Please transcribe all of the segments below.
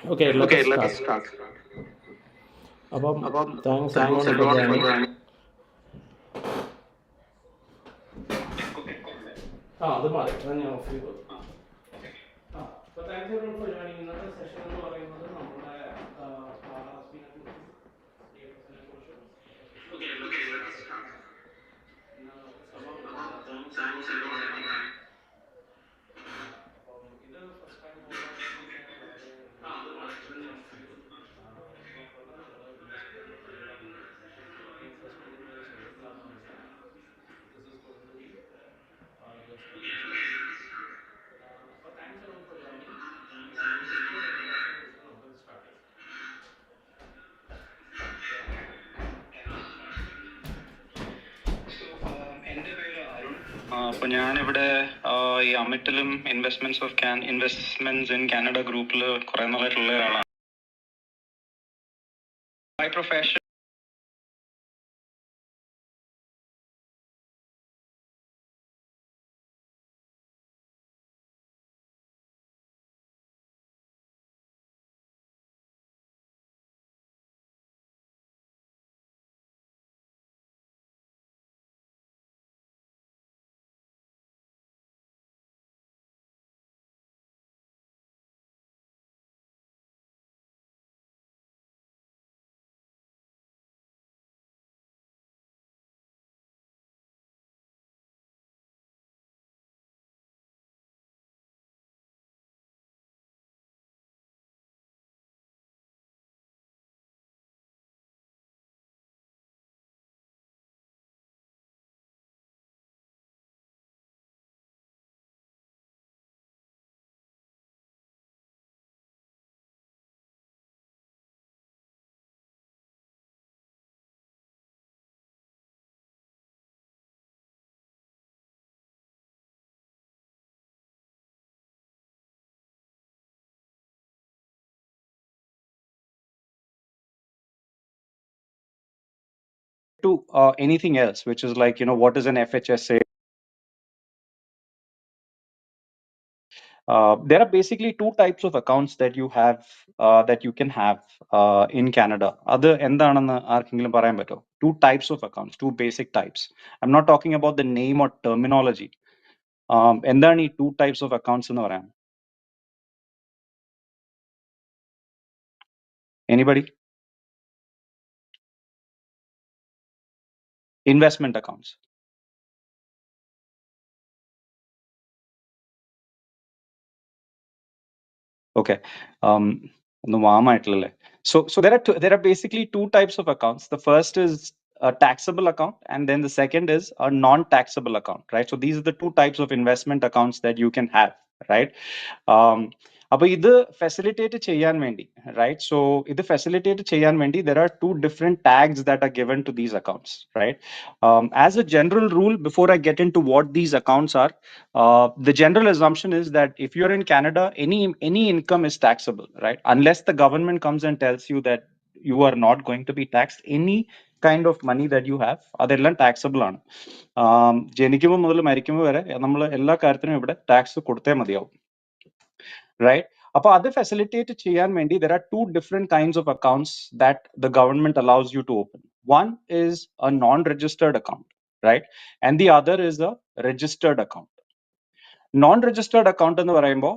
Okay, let us start. Thanks everyone for joining. അത് മതി, ഞാൻ ഓഫ് ചെയ്തു. Thanks everyone for joining. ഇന്നത്തെ സെഷൻ എന്ന് പറയുന്നത് നമ്മുടെ RRSP നെ കുറിച്ചും TFSA നെ കുറിച്ചും. ഇത് ഫസ്റ്റ് ടൈം അപ്പോൾ ഞാനിവിടെ ഈ അമിറ്റിലും ഇൻവെസ്റ്റ്മെന്റ്സ് ഇൻ കാനഡ ഗ്രൂപ്പിൽ കുറെ നാളായിട്ടുള്ള ഒരാളാണ്. By profession to anything else, which is like, what is an FHSA? There are basically two types of accounts that you have, that you can have in Canada. Other എന്താണെന്ന് ആർക്കെങ്കിലും പറയാൻ പറ്റുമോ? Two types of accounts, two basic types. I'm not talking about the name or terminology. എന്താണ് ഈ two types of accounts എന്ന് പറയാൻ? Anybody? Investment accounts. Okay. So there are basically two types of accounts. The first is a taxable account, and then the second is a non-taxable account, right? So these are the two types of investment accounts that you can have, right? അപ്പൊ ഇത് facilitate ചെയ്യാൻ വേണ്ടി, right? So ഇത് facilitate ചെയ്യാൻ വേണ്ടി there are two different tags that are given to these accounts, right? As a general rule, before I get into what these accounts are, the general assumption is that if you're in Canada, any income is taxable, right? Unless the government comes and tells you that you are not going to be taxed, any kind of money that you have, അതെല്ലാം taxable ആണ്. ജനിക്കുമ്പോൾ മുതൽ മരിക്കുമ്പോൾ വരെ നമ്മൾ എല്ലാ കാര്യത്തിനും ഇവിടെ ടാക്സ് കൊടുത്തേ മതിയാവും, right? അപ്പോൾ അത് ഫെസിലിറ്റേറ്റ് ചെയ്യാൻ വേണ്ടി there are two different kinds of accounts that the government allows you to open. One is a non-registered account, right? And the other is a registered account. Non-registered account എന്ന് പറയുമ്പോൾ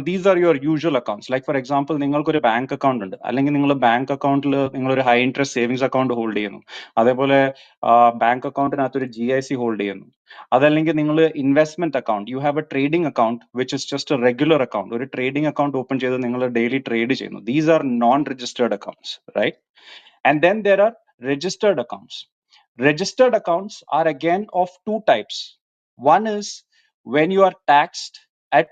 these are your usual accounts. Like for example, നിങ്ങൾക്കൊരു bank account ഉണ്ട്, അല്ലെങ്കിൽ നിങ്ങൾ bank അക്കൗണ്ടിൽ നിങ്ങളൊരു high interest savings account hold ചെയ്യുന്നു, അതേപോലെ ബാങ്ക് അക്കൗണ്ടിനകത്ത് ഒരു GIC ഹോൾഡ് ചെയ്യുന്നു, അതല്ലെങ്കിൽ നിങ്ങൾ investment account, you have a trading account which is just a regular account, ഒരു ട്രേഡിംഗ് അക്കൗണ്ട് ഓപ്പൺ ചെയ്ത് നിങ്ങൾ ഡെയിലി ട്രേഡ് ചെയ്യുന്നു. These are non registered accounts, right? And then there are registered accounts. Registered accounts are again of two types. One is when you are taxed at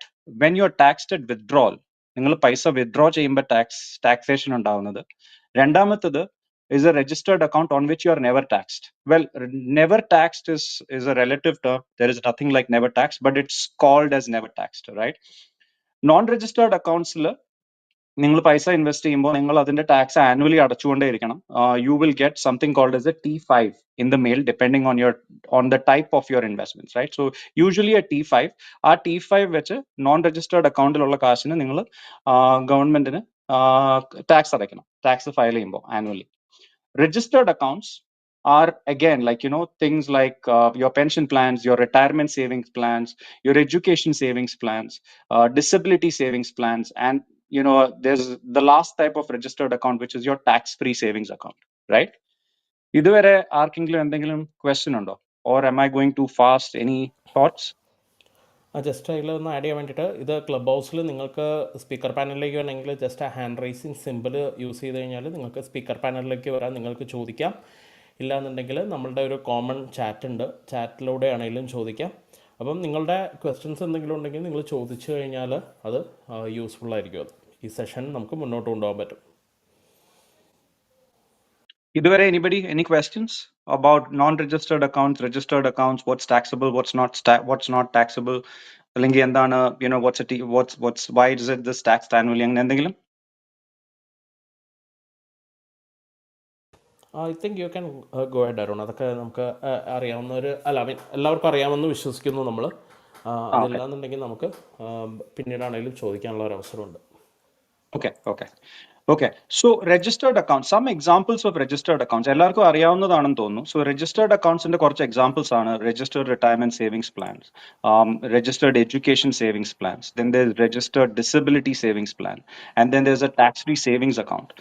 withdrawal. നിങ്ങൾ പൈസ withdraw ചെയ്യുമ്പോൾ taxation ഉണ്ടാവുന്നത്. രണ്ടാമത്തത് is a registered account on which you are never taxed. Well, never taxed is a relative term. There is nothing like never taxed, but it's called as never taxed, right? Non-registered accounts നിങ്ങൾ പൈസ invest ചെയ്യുമ്പോൾ നിങ്ങൾ അതിന്റെ tax annually അടച്ചുകൊണ്ടേയിരിക്കണം. You will get something called as a T5 in the mail, depending on the type of your investments, right? So usually a T5, ആ T5 വെച്ച് non registered അക്കൗണ്ടിലുള്ള കാശിന് നിങ്ങൾ ഗവൺമെന്റിന് tax അടയ്ക്കണം, ടാക്സ് ഫയൽ ചെയ്യുമ്പോൾ annually. Registered accounts are again like things like your pension plans, your retirement savings plans, your education savings plans, disability savings plans, and there's the last type of registered account, which is your tax free savings account, right? ഇതുവരെ ആർക്കെങ്കിലും എന്തെങ്കിലും question ഉണ്ടോ? Or am I going too fast? Any thoughts? Just അതിലൊന്ന് add ചെയ്യാൻ വേണ്ടിയിട്ട്, ഇത് club ഹൗസിൽ നിങ്ങൾക്ക് സ്പീക്കർ പാനലിലേക്ക് വരണമെങ്കിൽ ജസ്റ്റ് ആ ഹാൻഡ് റൈസിങ് സിമ്പിൾ യൂസ് ചെയ്ത് കഴിഞ്ഞാൽ നിങ്ങൾക്ക് സ്പീക്കർ പാനലിലേക്ക് വരാൻ നിങ്ങൾക്ക് ചോദിക്കാം. ഇല്ലാന്നുണ്ടെങ്കിൽ നമ്മളുടെ ഒരു കോമൺ ചാറ്റ് ഉണ്ട്, ചാറ്റിലൂടെ ആണെങ്കിലും ചോദിക്കാം. അപ്പം നിങ്ങളുടെ ക്വസ്റ്റ്യൻസ് എന്തെങ്കിലും ഉണ്ടെങ്കിൽ നിങ്ങൾ ചോദിച്ചു കഴിഞ്ഞാൽ അത് യൂസ്ഫുൾ ആയിരിക്കും. അത് ഈ സെഷൻ നമുക്ക് മുന്നോട്ട് കൊണ്ടുപോകാൻ പറ്റും. ഇതുവരെ anybody any questions about non-registered accounts, registered accounts, what's taxable, what's not taxable, അല്ലെങ്കിൽ എന്താണ് what's why is it this taxed annually, അങ്ങനെ എന്തെങ്കിലും? I think you can go head Arun. അതൊക്കെ നമുക്ക് അറിയാവുന്നവർ എല്ലാവർക്കും അറിയാമെന്ന് വിശ്വസിക്കുന്നു നമ്മൾ. അതില്ലാന്നുണ്ടെങ്കിൽ നമുക്ക് പിന്നീടാണെങ്കിലും ചോദിക്കാനുള്ള ഒരു അവസരമുണ്ട്. Okay, so registered accounts, some examples of registered accounts എല്ലാവർക്കും അറിയാവുന്നതാണെന്ന് തോന്നുന്നു. So registered accountsന്റെ കുറച്ച് examples ആണ് registered retirement savings plans, registered education savings plans, then there's registered disability savings plan, and then there's a tax-free savings account.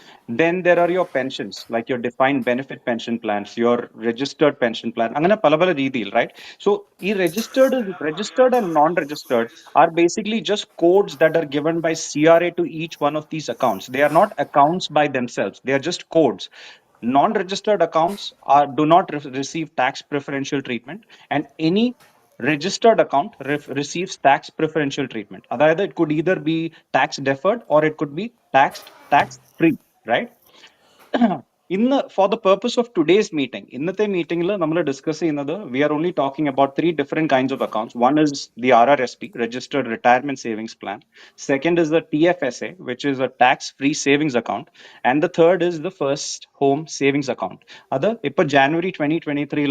Then there are your pensions, like your defined benefit pension plans, your registered pension plan, അങ്ങനെ പല പല രീതിയിൽ, right? So ഈ registered and non-registered are basically just codes that are given by CRA to each one of these accounts. They are not accounts by themselves, they are just codes. Non-registered accounts do not receive tax preferential treatment, and any registered account receives tax preferential treatment. Otherwise, it could either be tax deferred or it could be tax free, right? For the purpose of today's meeting, ഇന്നത്തെ മീറ്റിംഗിൽ നമ്മൾ discuss ചെയ്യുന്നത്, we are only talking about 3 different kinds of accounts. One is the RRSP, Registered Retirement Savings Plan. Second is the TFSA, which is a tax-free savings account. And the third is the First Home Savings Account. അത് ഇപ്പൊ January 2023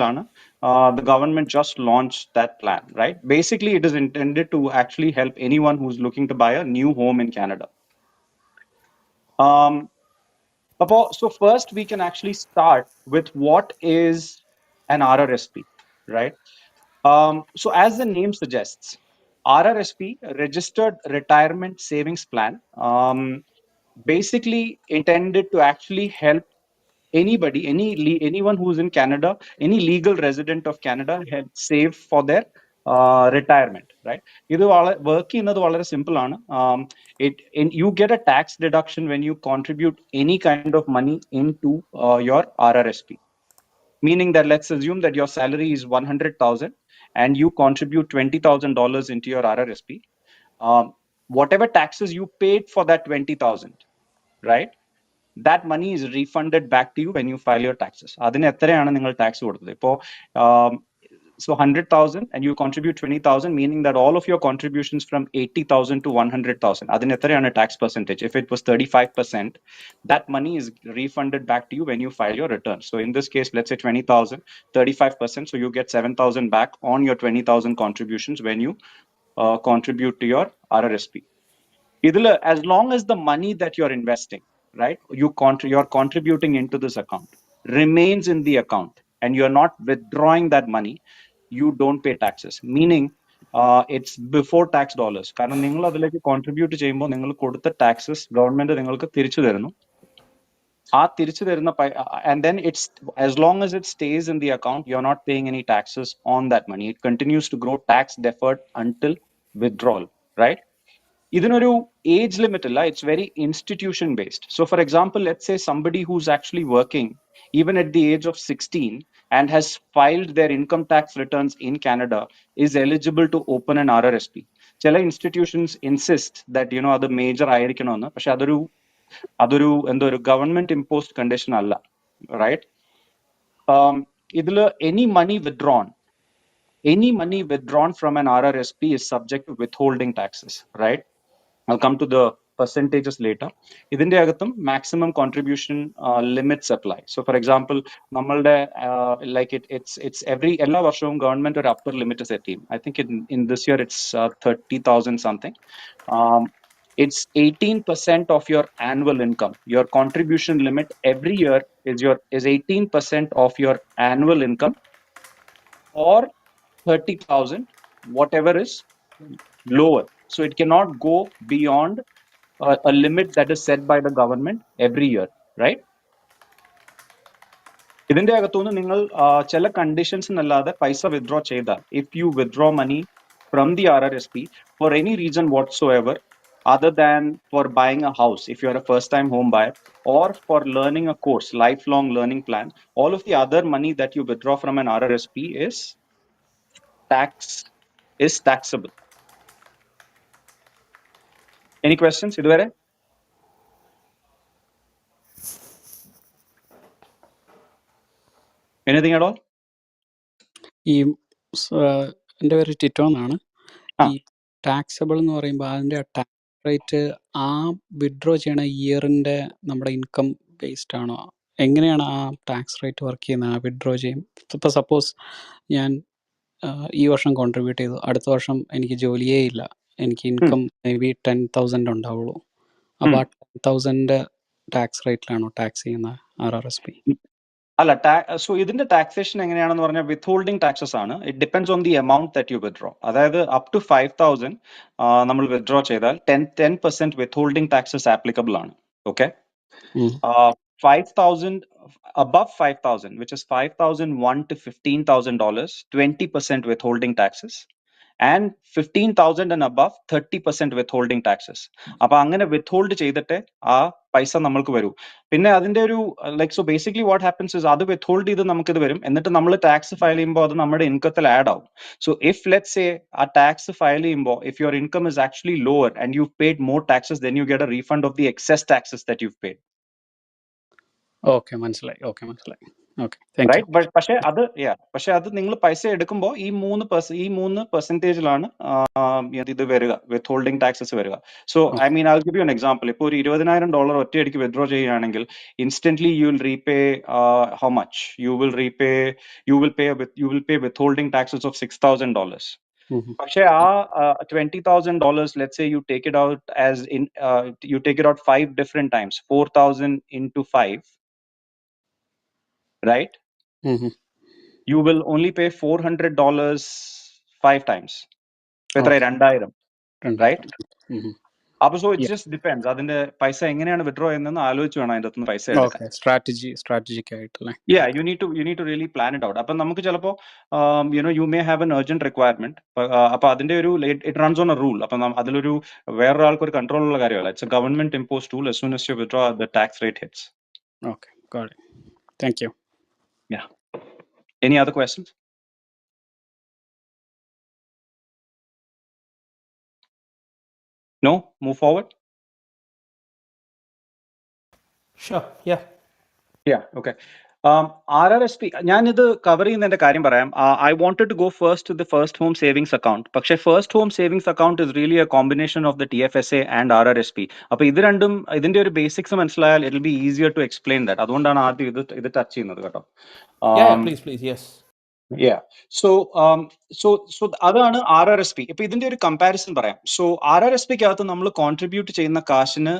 the government just launched that plan, right? Basically, it is intended to actually help anyone who's looking to buy a new home in Canada. So first we can actually start with what is an RRSP, right? So as the name suggests, RRSP, Registered Retirement Savings Plan, basically intended to actually help anybody, anyone who's in Canada, any legal resident of Canada, help save for their retirement, right? ഇത് work ചെയ്യുന്നത് വളരെ simple ആണ്. You get a tax deduction when you contribute any kind of money into your RRSP. Meaning that, let's assume that your salary is 100,000 and you contribute $20,000 into your RRSP. Whatever taxes you paid for that 20,000, right? That money is refunded back to you when you file your taxes. അതിന് എത്രയാണ് നിങ്ങൾ tax കൊടുത്തത്? ഇപ്പോ so 100,000 and you contribute 20,000, meaning that all of your contributions from 80,000 to 100,000, അതിന് എത്രയാണ് tax percentage? If it was 35%, that money is refunded back to you when you file your return. So in this case, let's say 20,000, 35%, so you get 7,000 back on your 20,000 contributions when you contribute to your RRSP. As long as the money that you're investing, right, you're contributing into this account, remains in the account and you're not withdrawing that money, you don't pay taxes. Meaning it's before tax dollars. കാരണം നിങ്ങൾ അതിലേക്ക് contribute ചെയ്യുമ്പോൾ നിങ്ങൾ കൊടുത്ത taxes government നിങ്ങൾക്ക് തിരിച്ചു തരുന്നു. ആ തിരിച്ചു തരുന്ന and then it's, as long as it stays in the account, you're not paying any taxes on that money. It continues to grow tax deferred until withdrawal, right? ഇതിനൊരു ഏജ് ലിമിറ്റ് ഇല്ല. It's very institution based. So for example, let's say somebody who's actually working even at the age of 16 and has filed their income tax returns in Canada is eligible to open an RRSP. ചില institutions insist that അത് major ആയിരിക്കണമെന്ന്. പക്ഷെ അതൊരു എന്തോ ഒരു government imposed condition അല്ല, right? ഇതില് any money withdrawn from an RRSP is subject to withholding taxes, right? I'll come to the percentages later. ഇതിന്റെ അകത്തും maximum contribution limits apply. So for example, നമ്മളുടെ like it's എല്ലാ വർഷവും government ഒരു upper limit set ചെയ്യും. I think in this year it's 30,000 something. It's 18% of your annual income. Your contribution limit every year is 18% of your annual income, or 30,000, whatever is lower. So it cannot go beyond a limit that is set by the government every year, right? ഇതിന്റെ അകത്തുനിന്ന് നിങ്ങൾ ചില conditions അല്ലാതെ പൈസ withdraw ചെയ്താൽ, if you withdraw money from the RRSP for any reason whatsoever other than for buying a house, if you are a first time home buyer, or for learning a course, lifelong learning plan, all of the other money that you withdraw from an RRSP is taxable. Any questions ഇതുവരെ? Anything at all? ഈ എൻ്റെ പേര് ടിറ്റോ എന്നാണ്. ആ. ഈ taxable എന്ന് പറയുമ്പോൾ അതിൻ്റെ ടാക്സ് റേറ്റ് ആ വിഡ്രോ ചെയ്യണ ഇയറിൻ്റെ നമ്മുടെ ഇൻകം ബേസ്ഡ് ആണോ? എങ്ങനെയാണ് ആ ടാക്സ് റേറ്റ് വർക്ക് ചെയ്യുന്നത്? ആ വിഡ്രോ ചെയ്യും ഇപ്പോൾ സപ്പോസ് ഞാൻ ഈ വർഷം കോൺട്രിബ്യൂട്ട് ചെയ്തു, അടുത്ത വർഷം എനിക്ക് ജോലിയേ ഇല്ല, എനിക്ക് ഇൻകം മേ ബി 10,000 ഉണ്ടാവുള്ളൂ, അപ്പോൾ ആ 10,000 ടാക്സ് റേറ്റിലാണോ ടാക്സ് ചെയ്യുന്നത് RRSP? അല്ല, സോ ഇതിന്റെ ടാക്സേഷൻ എങ്ങനെയാണെന്ന് പറഞ്ഞാൽ വിത്ത് ടാക്സസ് ആണ്. It depends on the amount that you withdraw. അതായത് അപ് ടു 5,000 നമ്മൾ വിത്ഡ്രോ ചെയ്താൽ 10% വിത്ത് ടാക്സസ് ആപ്ലിക്കബിൾ ആണ്. Okay. 5,000 above 5,000, which is 5,001 to $15,000, 20% withholding taxes, and 15,000 and above 30% withholding taxes. അപ്പൊ അങ്ങനെ വിത്ത്ഹോൾഡ് ചെയ്തിട്ട് ആ പൈസ നമ്മൾക്ക് വരൂ. പിന്നെ അതിന്റെ ഒരു like, so basically what happens is അത് വിത്ത്ഹോൾഡ് ചെയ്ത് നമുക്കിത് വരും, എന്നിട്ട് നമ്മൾ ടാക്സ് ഫയൽ ചെയ്യുമ്പോൾ അത് നമ്മുടെ ഇൻകത്തിൽ ആഡ് ആവും. സോ ഇഫ് ലെറ്റ്സ് സേ ആ ടാക്സ് ഫയൽ ചെയ്യുമ്പോൾ if your income is actually lower and you paid more taxes, then you get a refund of the excess taxes that you've paid. Okay, മനസ്സിലായി. Okay, thank you. Right. But പക്ഷെ അത് നിങ്ങൾ പൈസ എടുക്കുമ്പോൾ ഈ മൂന്ന് പെർസെന്റേജിലാണ് ഇത് വരിക, വിത്ത് ടാക്സസ് വരിക. So I mean I give you an example. ഇപ്പോൾ ഒരു $20,000 ഒറ്റയടിക്ക് വിത്ഡ്രോ ചെയ്യുകയാണെങ്കിൽ instantly you will repay how much? You will pay withholding taxes of $6,000. പക്ഷെ ആ $20,000, let's say you take it out you take it out 5 different times, 4,000 into 5, right? You will only pay $400 5 times. Okay. 2,000, right? അപ്പൊ so it Yeah. Just depends. അതിന്റെ പൈസ എങ്ങനെയാണ് withdraw ചെയ്യുന്നതെന്ന് ആലോചിച്ച് വേണം അതിന്റെ അകത്തുനിന്ന് പൈസ എടുക്കാൻ. സ്ട്രാറ്റജിക് ആയിട്ടല്ലേ? Yeah, you need to really plan it out. അപ്പൊ നമുക്ക് ചിലപ്പോ you may have an urgent requirement. അപ്പൊ അതിന്റെ ഒരു it runs on a rule. അപ്പൊ അതിലൊരു വേറൊരാൾക്ക് ഒരു കൺട്രോൾ ഉള്ള കാര്യമല്ല. It's a government imposed rule. As soon as you withdraw, the tax rate hits. Okay, got it. Thank you. Yeah. Any other questions? No? Move forward? Sure, yeah. Yeah, okay. RRSP, ഞാനിത് cover ചെയ്യുന്നതിന്റെ കാര്യം പറയാം. I wanted to go first to the first home savings account. പക്ഷേ first home savings account is really a combination of the TFSA and RRSP. അപ്പൊ ഇത് രണ്ടും ഇതിന്റെ ഒരു basics മനസ്സിലായാൽ it will be easier to explain that. അതുകൊണ്ടാണ് ആദ്യം ഇത് touch ചെയ്യുന്നത് കേട്ടോ. Yeah, please, yes. Yeah. So അതാണ് RRSP. ഇപ്പൊ ഇതിന്റെ ഒരു കമ്പാരിസൺ പറയാം. സോ RRSPക്ക് അകത്ത് നമ്മൾ കോൺട്രിബ്യൂട്ട് ചെയ്യുന്ന കാശിന്,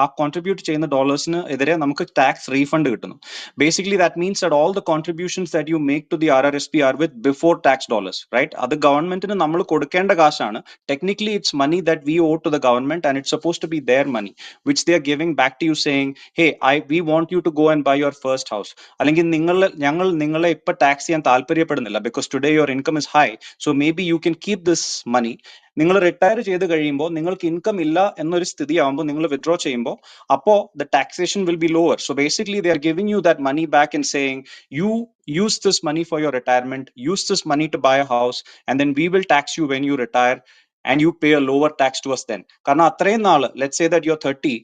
ആ കോൺട്രിബ്യൂട്ട് ചെയ്യുന്ന ഡോളേഴ്സിന് എതിരെ നമുക്ക് ടാക്സ് റീഫണ്ട് കിട്ടുന്നു. Basically that means that all the contributions that you make to the RRSP are with before tax dollars, right? അത് ഗവൺമെന്റിന് നമ്മൾ കൊടുക്കേണ്ട കാശാണ്. Technically it's money that we owe to the government and it's suppose to be their money which they are giving back to you saying, hey we want you to go and buy your first house. അല്ലെങ്കിൽ ഞങ്ങൾ നിങ്ങളെ ഇപ്പൊ tax ചെയ്യാൻ താല്പര്യപ്പെടുന്നില്ല because today your income is high, so may be you can keep this money. നിങ്ങൾ retire ചെയ്ത് കഴിയുമ്പോൾ നിങ്ങൾക്ക് ഇൻകം ഇല്ല എന്നൊരു സ്ഥിതി ആവുമ്പോൾ നിങ്ങൾ വിത്ഡ്രോ ചെയ്യുമ്പോൾ അപ്പോൾ the taxation will be lower. So basically they are giving you that money back and saying, you use this money for your retirement, use this money to buy a house, and then we will tax you when you retire and you pay a lower tax to us then. കാരണം അത്രയും നാള്, let's say that you're 30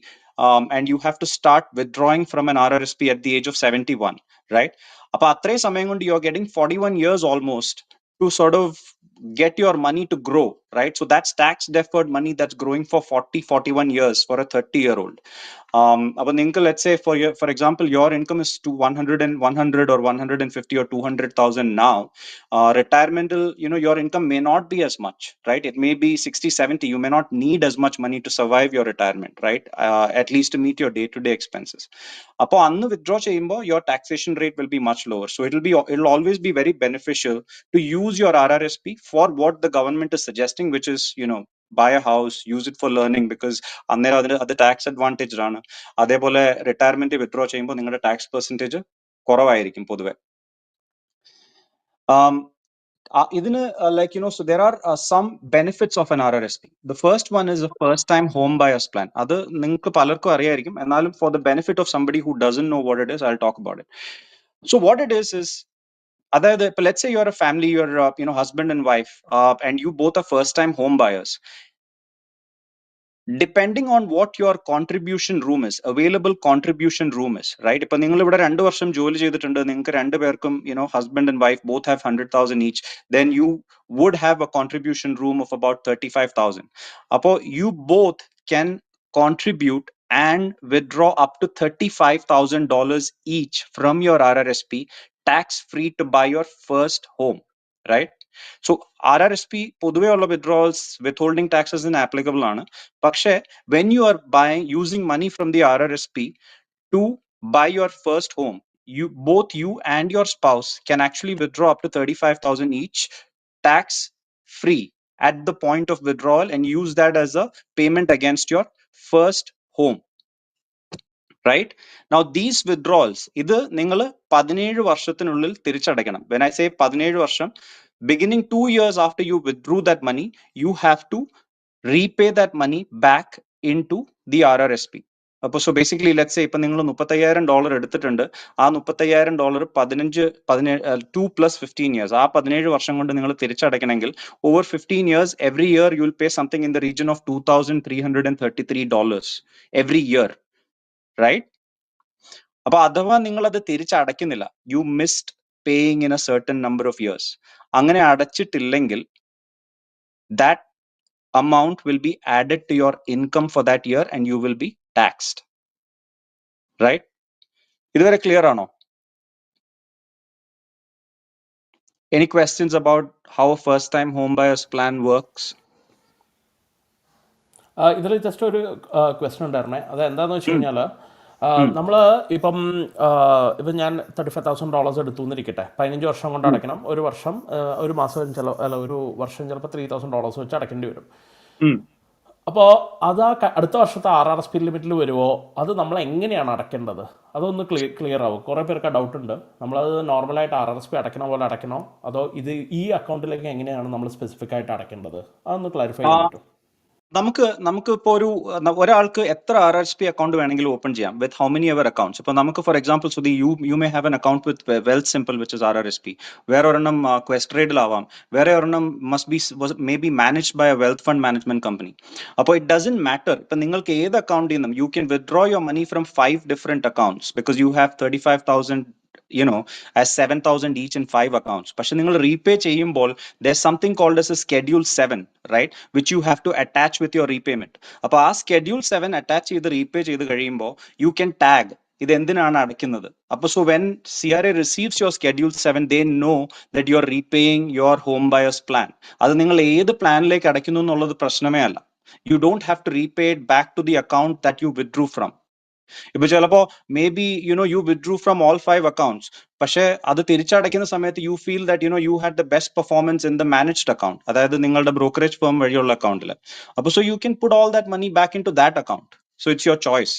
and you have to start withdrawing from an RRSP at the age of 71, right? അപ്പൊ അത്രയും സമയം കൊണ്ട് you're getting 41 years almost to sort of get your money to grow, right? So that's tax deferred money that's growing for 41 years for a 30-year-old. Let's say for example, your income is to 100 or 150 or 200,000 now. Retirement, your income may not be as much, right? It may be 60, 70. You may not need as much money to survive your retirement, right? At least to meet your day-to-day expenses. Upon annu withdraw cheyumbo, your taxation rate will be much lower. So it'll always be very beneficial to use your RRSP for what the government is suggesting, which is, buy a house, use it for learning, because the tax advantage ആണ്. അതേപോലെ retirement withdraw ചെയ്യുമ്പോൾ നിങ്ങളുടെ tax percentage കുറവായിരിക്കും പൊതുവെ. So there are some benefits of an RRSP. The first one is a first-time home buyers plan. അത് നിങ്ങൾക്ക് പലർക്കും അറിയായിരിക്കും. എന്നാലും for the benefit of somebody who doesn't know what it is, I'll talk about it. So what it is അതായത് let's say you're a family, you're husband and wife, and you both are first-time home buyers. Depending on what your contribution room is, available contribution room is, right? If you have 2 വർഷം ജോലി ചെയ്തിട്ടുണ്ട്, നിങ്ങൾക്ക് രണ്ടുപേർക്കും, husband and wife both have 100,000 each, then you would have a contribution room of about 35,000. Apo you both can contribute and withdraw up to $35,000 each from your RRSP, tax free, to buy your first home, right? So RRSP പൊതുവെയുള്ള withdrawals, withholding taxes applicable ആണ്. പക്ഷേ when you are using money from the RRSP to buy your first home, both you and your spouse can actually withdraw up to 35,000 each, tax free at the point of withdrawal, and use that as a payment against your first home. Right? Now these withdrawals, ഇത് നിങ്ങൾ 17 വർഷത്തിനുള്ളിൽ തിരിച്ചടയ്ക്കണം. When I say 17 വർഷം, beginning 2 years after you withdrew that money, you have to repay that money back into the RRSP. അപ്പോൾ so basically let's say ഇപ്പൊ നിങ്ങൾ $35,000 എടുത്തിട്ടുണ്ട്, ആ $35,000 2 plus 15 years, ആ 17 വർഷം കൊണ്ട് നിങ്ങൾ തിരിച്ചടയ്ക്കണമെങ്കിൽ over 15 years, every year you will pay something in the region of $2,333 every year, right? അപ്പൊ അഥവാ നിങ്ങൾ അത് തിരിച്ചടയ്ക്കുന്നില്ല, you missed paying in a certain number of years, അങ്ങനെ അടച്ചിട്ടില്ലെങ്കിൽ that amount will be added to your income for that year and you will be taxed, right? ഇതുവരെ clear ആണോ? Any questions about how a first time home buyers plan works? ഇതിൽ just ഒരു question ഉണ്ടായിരുന്നേ. അത് എന്താണെന്ന് വെച്ച് കഴിഞ്ഞാൽ, നമ്മൾ ഇപ്പം ഞാൻ $35,000 എടുത്തു എന്നിരിക്കട്ടെ, 15 വർഷം കൊണ്ട് അടയ്ക്കണം. ഒരു വർഷം ഒരു വർഷം ചിലപ്പോൾ $3,000 വെച്ച് അടയ്ക്കേണ്ടി വരും. അപ്പോൾ അത് അടുത്ത വർഷത്തെ RRSP ലിമിറ്റിൽ വരുമോ? അത് നമ്മൾ എങ്ങനെയാണ് അടയ്ക്കേണ്ടത്? അതൊന്ന് ക്ലിയർ ആവും. കുറേ പേർക്ക് ഡൗട്ട് ഉണ്ട്. നമ്മളത് നോർമലായിട്ട് RRSP അടയ്ക്കണ പോലെ അടയ്ക്കണോ, അതോ ഈ അക്കൗണ്ടിലേക്ക് എങ്ങനെയാണ് നമ്മൾ സ്പെസിഫിക് ആയിട്ട് അടയ്ക്കേണ്ടത്? അതൊന്ന് ക്ലാരിഫൈ ചെയ്യാൻ പറ്റും. നമുക്കിപ്പോൾ ഒരാൾക്ക് എത്ര RRSP അക്കൗണ്ട് വേണമെങ്കിലും ഓപ്പൺ ചെയ്യാം, with how many ever accounts. ഇപ്പൊ നമുക്ക് for example Sudhi, you may have an account with Wealthsimple which is RRSP, വേറെ ഒരെണ്ണം ക്വസ്റ്റ്രേഡിലാവാം, വേറെ ഒരെണ്ണം may be managed by a wealth fund management company. അപ്പോൾ ഇറ്റ് ഡസന്റ് മാറ്റർ. ഇപ്പൊ നിങ്ങൾക്ക് ഏത് അക്കൗണ്ടിൽ നിന്നും you can withdraw your money from 5 different accounts because you have 35,000 as 7,000 each in 5 accounts. പക്ഷെ നിങ്ങൾ റീപേ ചെയ്യുമ്പോൾ there's something called as a schedule 7, right, which you have to attach with your repayment. അപ്പോൾ ആ schedule 7 attach ചെയ്ത് repay ചെയ്ത് കഴിയുമ്പോൾ you can tag ഇത് എന്തിനാണ് അടയ്ക്കുന്നത്. അപ്പോൾ so when CRA receives your schedule 7, they know that you are repaying your home buyers plan. അത് നിങ്ങൾ ഏത് പ്ലാനിലേക്ക് അടയ്ക്കുന്നു എന്നുള്ളത് പ്രശ്നമേ അല്ല. You don't have to repay it back to the account that you withdrew from. ഇപ്പൊ ചിലപ്പോ may be you withdrew from all 5 accounts, പക്ഷെ അത് തിരിച്ചടയ്ക്കുന്ന സമയത്ത് you feel that you had the best performance in the managed account, അതായത് നിങ്ങളുടെ brokerage firm വഴിയുള്ള അക്കൗണ്ടിൽ. അപ്പൊ so you can put all that money back into that account. So it's your choice.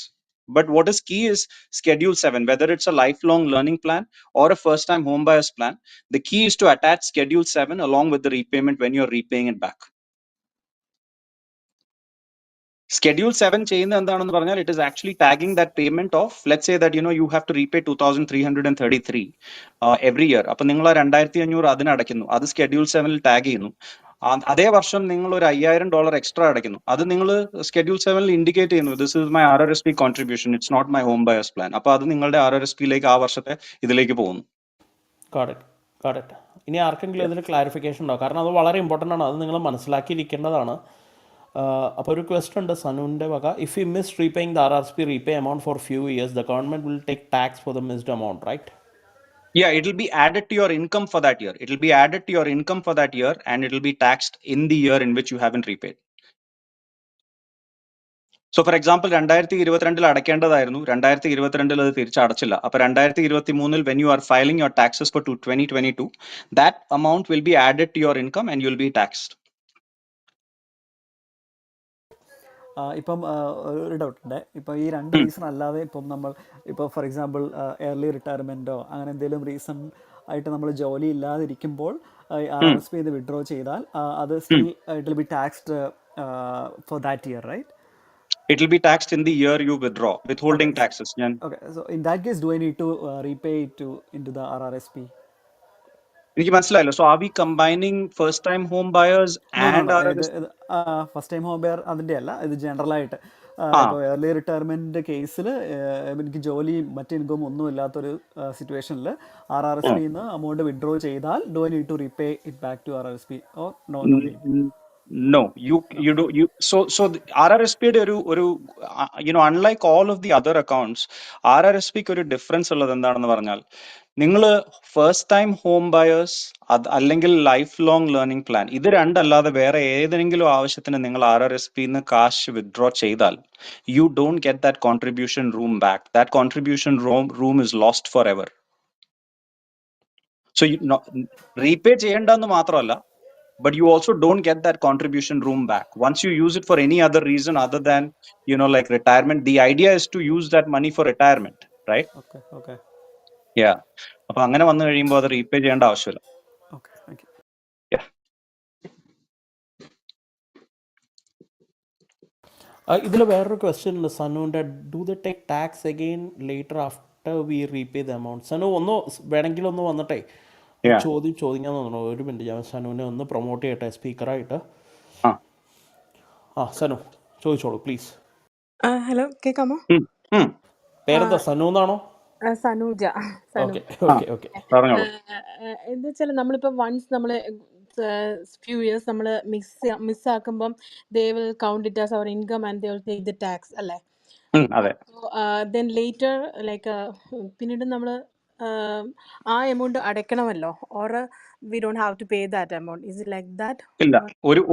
But what is key is Schedule 7, whether it's a lifelong learning plan or a first-time home buyers plan, the key is to attach Schedule 7 along with the repayment when you're repaying it back. Schedule 7 ചെയ്യുന്നത് എന്താണെന്ന് പറഞ്ഞാൽ it is actually tagging that payment of, let's say that you have to repay 2,333 every year. അപ്പൊ നിങ്ങൾ 2,500 അതിന് അടയ്ക്കുന്നു, അത് Schedule 7ൽ tag ചെയ്യുന്നു. അതേ വർഷം നിങ്ങൾ ഒരു $5,000 എക്സ്ട്രാ അടയ്ക്കുന്നു, അത് നിങ്ങൾ Schedule 7ൽ ഇൻഡിക്കേറ്റ് ചെയ്യുന്നു, this is my RRSP contribution, it's not my home buyers plan. അപ്പൊ അത് നിങ്ങളുടെ RRSPയിലേക്ക് ആ വർഷത്തെ ഇതിലേക്ക് പോകുന്നു. Got it. ഇനി ആർക്കെങ്കിലും ഇതിൽ ക്ലാരിഫിക്കേഷൻ ഉണ്ടോ? കാരണം അത് വളരെ ഇമ്പോർട്ടൻ്റ് ആണ്, അത് നിങ്ങൾ മനസ്സിലാക്കിയിരിക്കേണ്ടതാണ്. അപ്പോൾ ഒരു ക്വസ്റ്റൻ ഉണ്ട് സനുവിൻ്റെ വക. If you miss repaying the RRSP repay amount for few years, the government will take tax for the missed amount, right? Yeah, it will be added to your income for that year. It will be added to your income for that year, and it will be taxed in the year in which you haven't repaid. So for example 2022 അടയ്ക്കേണ്ടതായിരുന്നു, 2022 അത് തിരിച്ചടച്ചില്ല. അപ്പൊ 2023 when you are filing your taxes for 2022, that amount will be added to your income and you will be taxed. ഇപ്പം ഒരു ഡൗട്ടുണ്ട്. ഇപ്പോൾ ഈ രണ്ട് reason അല്ലാതെ ഇപ്പം നമ്മൾ ഇപ്പോൾ ഫോർ എക്സാമ്പിൾ ഏർലി റിട്ടയർമെൻറ്റോ അങ്ങനെ എന്തെങ്കിലും റീസൺ ആയിട്ട് നമ്മൾ ജോലി ഇല്ലാതിരിക്കുമ്പോൾ RRSP ചെയ്ത് വിഡ്രോ ചെയ്താൽ അത് still it will be taxed for that year, right? It will be taxed in the year you withdraw, withholding taxes. Okay, so in that case, do I need to repay it into the RRSP? എനിക്ക് മനസ്സിലായല്ലോ. So are we combining first time home buyers and first time home buyer അതിൻ്റെ അല്ല, ഇത് ജനറലായിട്ട് ഇപ്പോൾ early retirement കേസിൽ എനിക്ക് ജോലി മറ്റ് ഇൻകം ഒന്നും ഇല്ലാത്തൊരു സിറ്റുവേഷനിൽ RRSP നിന്ന് അമൗണ്ട് വിഡ്രോ ചെയ്താൽ do I need to repay it back to RRSP or no? No, you do you so the RRSP ഒരു unlike all of the other accounts, RRSP ക്ക് ഒരു ഡിഫറൻസ് ഉള്ളത് എന്താണെന്ന് പറഞ്ഞാൽ, നിങ്ങൾ ഫസ്റ്റ് ടൈം ഹോം ബയേഴ്സ് അല്ലെങ്കിൽ life long learning plan, ഇത് രണ്ടല്ലാതെ വേറെ ഏതെങ്കിലും ആവശ്യത്തിന് നിങ്ങൾ RRSP ന്ന് കാശ് വിത്ഡ്രോ ചെയ്താൽ, you don't get that contribution room back. That contribution room is lost forever. So repay ചെയ്യേണ്ടെന്ന് മാത്രമല്ല, but you also don't get that contribution room back once you use it for any other reason other than like retirement. The idea is to use that money for retirement, right? Okay. Yeah, അപ്പൊ അങ്ങനെ വന്നു കഴിയുമ്പോൾ അത് repay ചെയ്യേണ്ട ആവശ്യമില്ല. Okay, thank you. Yeah. ഇതിൽ വേറൊരു question ഉണ്ട് സനുവിൻ്റെ. Do they take tax again later after we repay the amount? Sanu ഒന്ന് വേണമെങ്കിൽ ഒന്ന് വന്നിട്ടേ ചോദ്യം ചോദിക്കാൻ തോന്നുന്നു. ഒരു മിനിറ്റ്, ഞാൻ സനുവിനെ ഒന്ന് പ്രൊമോട്ട് ചെയ്യട്ടെ സ്പീക്കറായിട്ട്. സനു ചോദിച്ചോളൂ പ്ലീസ്. ഹലോ, കേൾക്കാമോ? പേരെന്താ, സനു എന്നാണോ? സനൂജ. ഓക്കെ. എന്താ വെച്ചാൽ നമ്മളിപ്പോൾ വൺസ് നമ്മൾ ഫ്യൂ ഇയേഴ്സ് നമ്മൾ മിസ്സാക്കുമ്പം they will count it as അവർ income and they will take the tax, അല്ലേ? ദെൻ ലേറ്റർ ലൈക്ക് പിന്നീട് നമ്മൾ ആ എമൗണ്ട് അടയ്ക്കണമല്ലോ, or we don't have to pay that amount? Is it like that? ഇല്ല,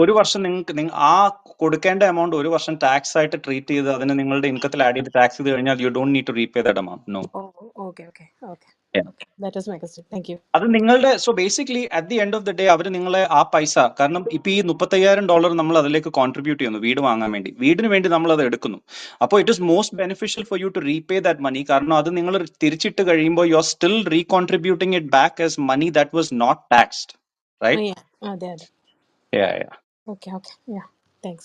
ഒരു വർഷം നിങ്ങൾക്ക് ആ കൊടുക്കേണ്ട എമൗണ്ട് ഒരു വർഷം ടാക്സ് ആയിട്ട് ട്രീറ്റ് ചെയ്ത് അതിന് നിങ്ങളുടെ ഇൻകത്തിൽ ആഡ് ചെയ്ത് ടാക്സ് ചെയ്ത് കഴിഞ്ഞാൽ you don't need to repay that amount. No. Okay. That was my question. Thank you. അത് നിങ്ങളുടെ, so basically at the end of the day അവർ നിങ്ങളെ ആ പൈസ, കാരണം ഇപ്പൊ ഈ $35,000 നമ്മൾ അതിലേക്ക് കോൺട്രിബ്യൂട്ട് ചെയ്യുന്നു വീട് വാങ്ങാൻ വേണ്ടി, വീടിന് വേണ്ടി നമ്മൾ അത് എടുക്കുന്നു. അപ്പോൾ it is most beneficial for you to repay that money, കാരണം അത് നിങ്ങൾ തിരിച്ചിട്ട് കഴിയുമ്പോൾ you are still recontributing it back as money that was not taxed, right? അതെ. Okay. Yeah. Thanks.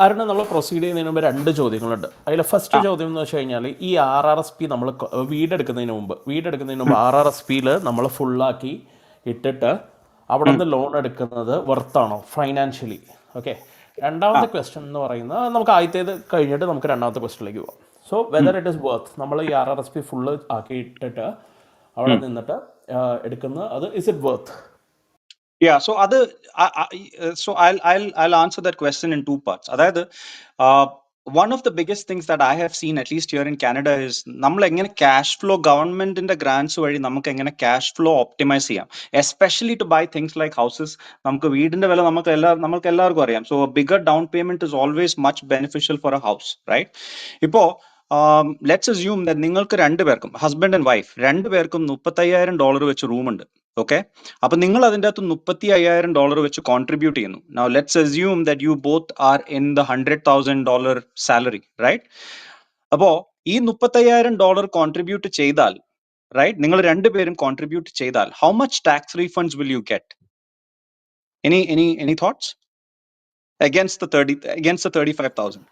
അരുണ്, നമ്മൾ പ്രൊസീഡ് ചെയ്യുന്നതിന് മുമ്പ് രണ്ട് ചോദ്യങ്ങളുണ്ട്. അതിൽ ഫസ്റ്റ് ചോദ്യം എന്ന് വെച്ച് കഴിഞ്ഞാൽ, ഈ RRSP നമ്മൾ വീടെടുക്കുന്നതിന് മുമ്പ് RRSPയിൽ നമ്മൾ ഫുള്ളാക്കി ഇട്ടിട്ട് അവിടെ നിന്ന് ലോൺ എടുക്കുന്നത് വർത്താണോ ഫൈനാൻഷ്യലി? ഓക്കെ. രണ്ടാമത്തെ ക്വസ്റ്റ്യൻ എന്ന് പറയുന്നത്, നമുക്ക് ആദ്യത്തേത് കഴിഞ്ഞിട്ട് നമുക്ക് രണ്ടാമത്തെ ക്വസ്റ്റ്യനിലേക്ക് പോകാം. So whether it is worth, നമ്മൾ ഈ RRSP ഫുള്ള് ആക്കി ഇട്ടിട്ട് അവിടെ നിന്നിട്ട് എടുക്കുന്നത്, അത് is it worth? Yeah, so I'll answer that question in two parts. അതായത് one of the biggest things that I have seen, at least here in Canada, is നമ്മൾ എങ്ങനെ ക്യാഷ് ഫ്ലോ, ഗവൺമെന്റിന്റെ ഗ്രാൻസ് വഴി നമുക്ക് എങ്ങനെ ക്യാഷ് ഫ്ലോ ഒപ്റ്റിമൈസ് ചെയ്യാം, especially to buy things like houses. നമുക്ക് വീടിന്റെ വില നമുക്ക് എല്ലാവർക്കും അറിയാം. So bigger down payment is always much beneficial for a house, right? ഇപ്പോ ലെറ്റ്സ് അസ്യൂം ദാറ്റ് നിങ്ങൾക്ക് രണ്ടുപേർക്കും, ഹസ്ബൻഡ് ആൻഡ് വൈഫ് രണ്ടുപേർക്കും $35,000 വെച്ച് റൂമുണ്ട്. ഓക്കെ, അപ്പൊ നിങ്ങൾ അതിൻ്റെ അകത്ത് $35,000 വെച്ച് കോൺട്രിബ്യൂട്ട് ചെയ്യുന്നു. Now let's assume that you both are in the $100,000 salary, right? അപ്പോ ഈ $35,000 കോൺട്രിബ്യൂട്ട് ചെയ്താൽ, റൈറ്റ്, നിങ്ങൾ രണ്ടുപേരും കോൺട്രിബ്യൂട്ട് ചെയ്താൽ, how much tax refunds will you get? Any thoughts against the 35,000?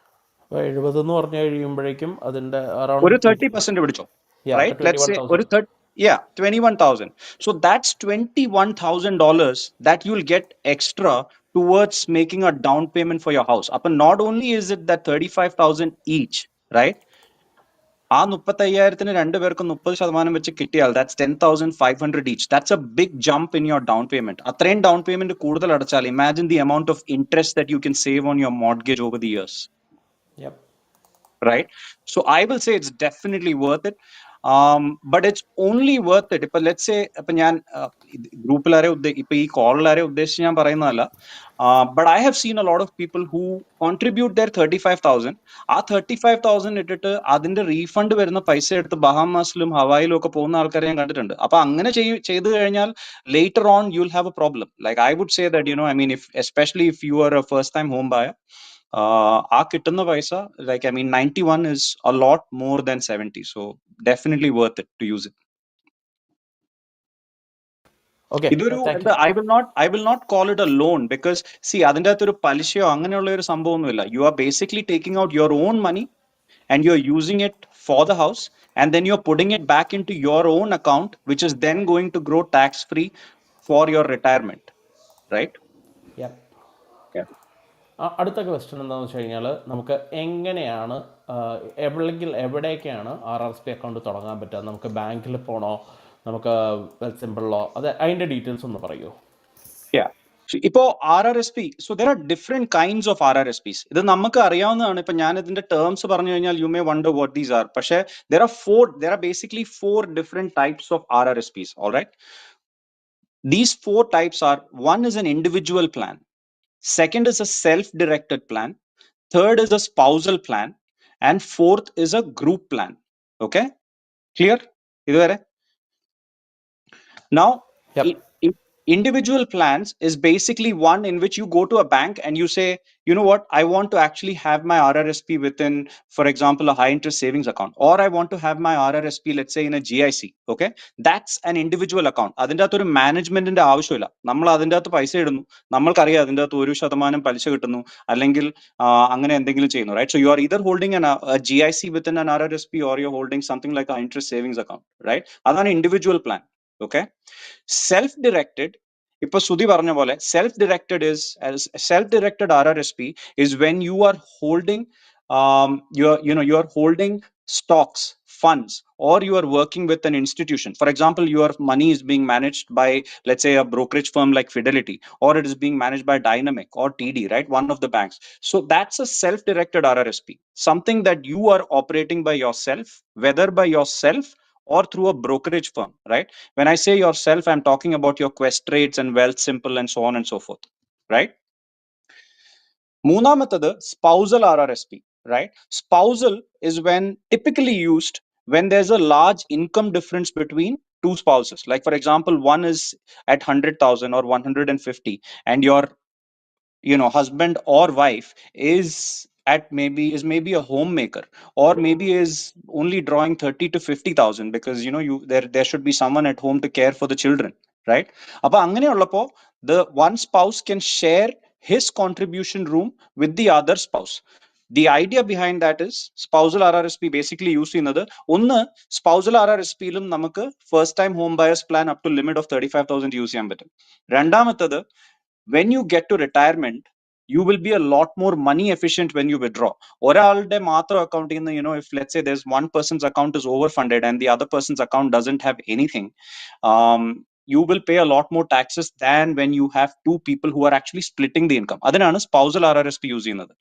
70 എന്ന് പറഞ്ഞു കഴിയുമ്പോഴേക്കും അതിന്റെ ഒരു 30% പിടിച്ചോ, right? Let's say ഒരു 21,000. So that's $21,000 that you'll get extra towards making a down payment for your house. But not only is it that 35,000 each, right? ആ 35,000-ന് രണ്ടുപേർക്കും 30% വെച്ച് കിട്ടിയാൽ that's 10,500 each. That's a big jump in your down payment. അത്രയും down payment കൂടുതൽ അടച്ചാൽ imagine the amount of interest that you can save on your mortgage over the years. Yep. Right? So I will say it's definitely worth it. But it's only worth it. But let's say, group but I have seen a lot of people who contribute their 35,000. ആ 35,000 ഇട്ടിട്ട് അതിന്റെ refund വരുന്ന പൈസ എടുത്ത് ബഹാമാസിലും ഹവായിലും ഒക്കെ പോകുന്ന ആൾക്കാരെ ഞാൻ കണ്ടിട്ടുണ്ട്. അപ്പൊ അങ്ങനെ ചെയ്തു കഴിഞ്ഞാൽ later on you'll have a problem. Like I would say that, I mean, especially if you are a first time home buyer, ആ കിട്ടുന്ന പൈസ, like, I mean, 91 is a lot more than 70. So definitely worth it to use it. Okay, ഇതൊരു thank you. I will not call it a loan because see അതിന്റെ അകത്തൊരു പലിശയോ അങ്ങനെയുള്ള ഒരു സംഭവമൊന്നുമില്ല. You are basically taking out your own money and you're using it for the house, and then you're putting it back into your own account, which is then going to grow tax free for your retirement, right? Yep. Yeah. അടുത്ത question എന്താണെന്ന് വെച്ച് കഴിഞ്ഞാൽ നമുക്ക് എങ്ങനെയാണ് എവിടേക്കാണ് RRSP account തുടങ്ങാൻ പറ്റുക? നമുക്ക് ബാങ്കിൽ പോകണോ, നമുക്ക് സിമ്പിളോ, അത് അതിൻ്റെ ഡീറ്റെയിൽസ് ഒന്ന് പറയൂ. Yeah. ഇപ്പോ RRSP, so there are different kinds of RRSPs. ഇത് നമുക്ക് അറിയാവുന്നതാണ്. ഇപ്പൊ ഞാൻ ഇതിന്റെ ടേംസ് പറഞ്ഞു കഴിഞ്ഞാൽ you may wonder what these are. പക്ഷേ there are basically 4 different types of RRSPs. All right. These 4 types are: one is an individual plan, second is a self-directed plan, third is a spousal plan, and fourth is a group plan. Okay, clear? ഇതുവരെ? Now, Yep. individual plans is basically one in which you go to a bank and you say, you know what, I want to actually have my RRSP within, for example, a high interest savings account, or I want to have my RRSP, let's say, in a GIC. Okay, that's an individual account. അതിൻ്റെ അകത്ത് ഒരു മാനേജ്മെന്റിന്റെ ആവശ്യമില്ല. നമ്മൾ അതിൻ്റെ അകത്ത് പൈസ ഇടുന്നു, നമ്മൾക്കറിയാം അതിൻ്റെ അകത്ത് 1% പലിശ കിട്ടുന്നു, അല്ലെങ്കിൽ അങ്ങനെ എന്തെങ്കിലും ചെയ്യുന്നു, right? So you are either holding a GIC within an RRSP, or you're holding something like an interest savings account, right? അതാണ് individual plan. Okay, self-directed, ipo Sudhi പറഞ്ഞ പോലെ self-directed RRSP is when you are holding you are holding stocks, funds, or you are working with an institution. For example, your money is being managed by, let's say, a brokerage firm like Fidelity, or it is being managed by Dynamic or TD, right? One of the banks. So that's a self-directed RRSP, something that you are operating by yourself, whether by yourself or through a brokerage firm, right? When I say yourself, I'm talking about your Quest Trades and Wealth Simple and so on and so forth, right? മൂന്നാമത്തത് spousal RRSP, right? Spousal is when typically used when there's a large income difference between two spouses. Like, for example, one is at 100,000 or 150, and your husband or wife is maybe a homemaker, or maybe is only drawing 30 to 50,000 because there should be someone at home to care for the children, right? Appo angane the one spouse can share his contribution room with the other spouse. The idea behind that is spousal RRSP basically use ചെയ്യുന്നത് ഒന്ന് spousal RRSP യിലും നമുക്ക് first time home buyers plan up to limit of 35,000 use ചെയ്യാൻ പറ്റും. രണ്ടാമത്തത്, when you get to retirement, you will be a lot more money efficient when you withdraw. ഒരാളുടെ മാത്രം അക്കൗണ്ടിൽ നിന്ന്, if let's say there's one person's account is overfunded and the other person's account doesn't have anything, you will pay a lot more taxes than when you have two people who are actually splitting the income. അതിനാണ് spousal RRSP use ചെയ്യുന്നത്.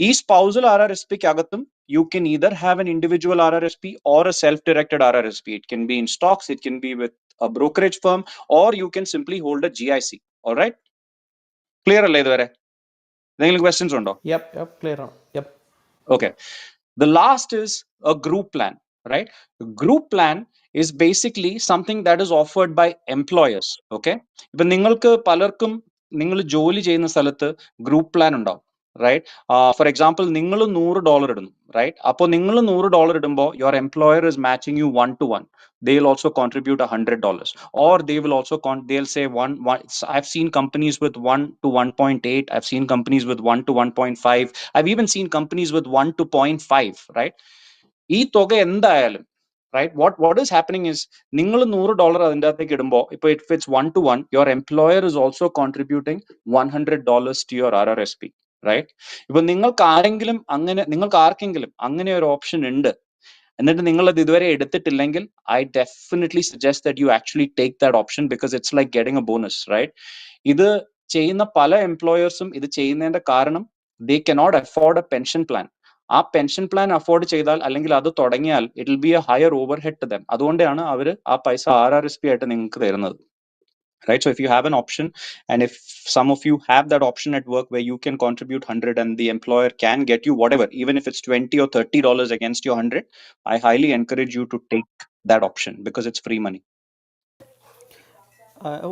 ഈ spousal RRSP അകത്തും you can either have an individual RRSP or a self-directed RRSP. It can be in stocks, it can be with a brokerage firm, or you can simply hold a GIC. All right? Clear അല്ലേ ഇതുവരെ? എന്തെങ്കിലും questions ഉണ്ടോ? Yep, clear ആണ്. Yep. Okay. The last is a group plan, right? A group plan is basically something that is offered by employers. Okay. ഇപ്പൊ നിങ്ങൾക്ക് പലർക്കും നിങ്ങൾ ജോലി ചെയ്യുന്ന സ്ഥലത്ത് ഗ്രൂപ്പ് പ്ലാൻ ഉണ്ടാവും, right? For example, നിങ്ങൾ $100 ഇടുന്നു, right? അപ്പോൾ നിങ്ങൾ $100 ഇടുമ്പോൾ your employer is matching you 1-to-1. They'll also contribute $100, or they will also they'll say one. I've seen companies with 1-to-1.8. I've seen companies with 1-to-1.5. I've even seen companies with 1-to-0.5, right? ഈ തുക എന്തായാലും, right? What is happening is നിങ്ങൾ $100 അതിൻ്റെ അകത്തേക്ക് ഇടുമ്പോൾ, ഇപ്പൊ if it's 1-to-1, your employer is also contributing $100 to your RRSP, right? ഇപ്പൊ നിങ്ങൾക്ക് ആർക്കെങ്കിലും അങ്ങനെ ഒരു ഓപ്ഷൻ ഉണ്ട്, എന്നിട്ട് നിങ്ങൾ അത് ഇതുവരെ എടുത്തിട്ടില്ലെങ്കിൽ I definitely suggest that you actually take that option because it's like getting a bonus right. ഇത് ചെയ്യുന്ന പല എംപ്ലോയേഴ്സും ഇത് ചെയ്യുന്നതിന്റെ കാരണം they cannot afford a pension plan. ആ പെൻഷൻ പ്ലാൻ അഫോർഡ് ചെയ്താൽ അല്ലെങ്കിൽ അത് തുടങ്ങിയാൽ it will be a higher overhead to them. അതുകൊണ്ടാണ് അവർ ആ പൈസ RRSP ആയിട്ട് നിങ്ങൾക്ക് തരുന്നത്. Right, so if you have an option, and if some of you have that option at work where you can contribute 100 and the employer can get you whatever, even if it's $20 or $30 against your 100, I highly encourage you to take that option because it's free money.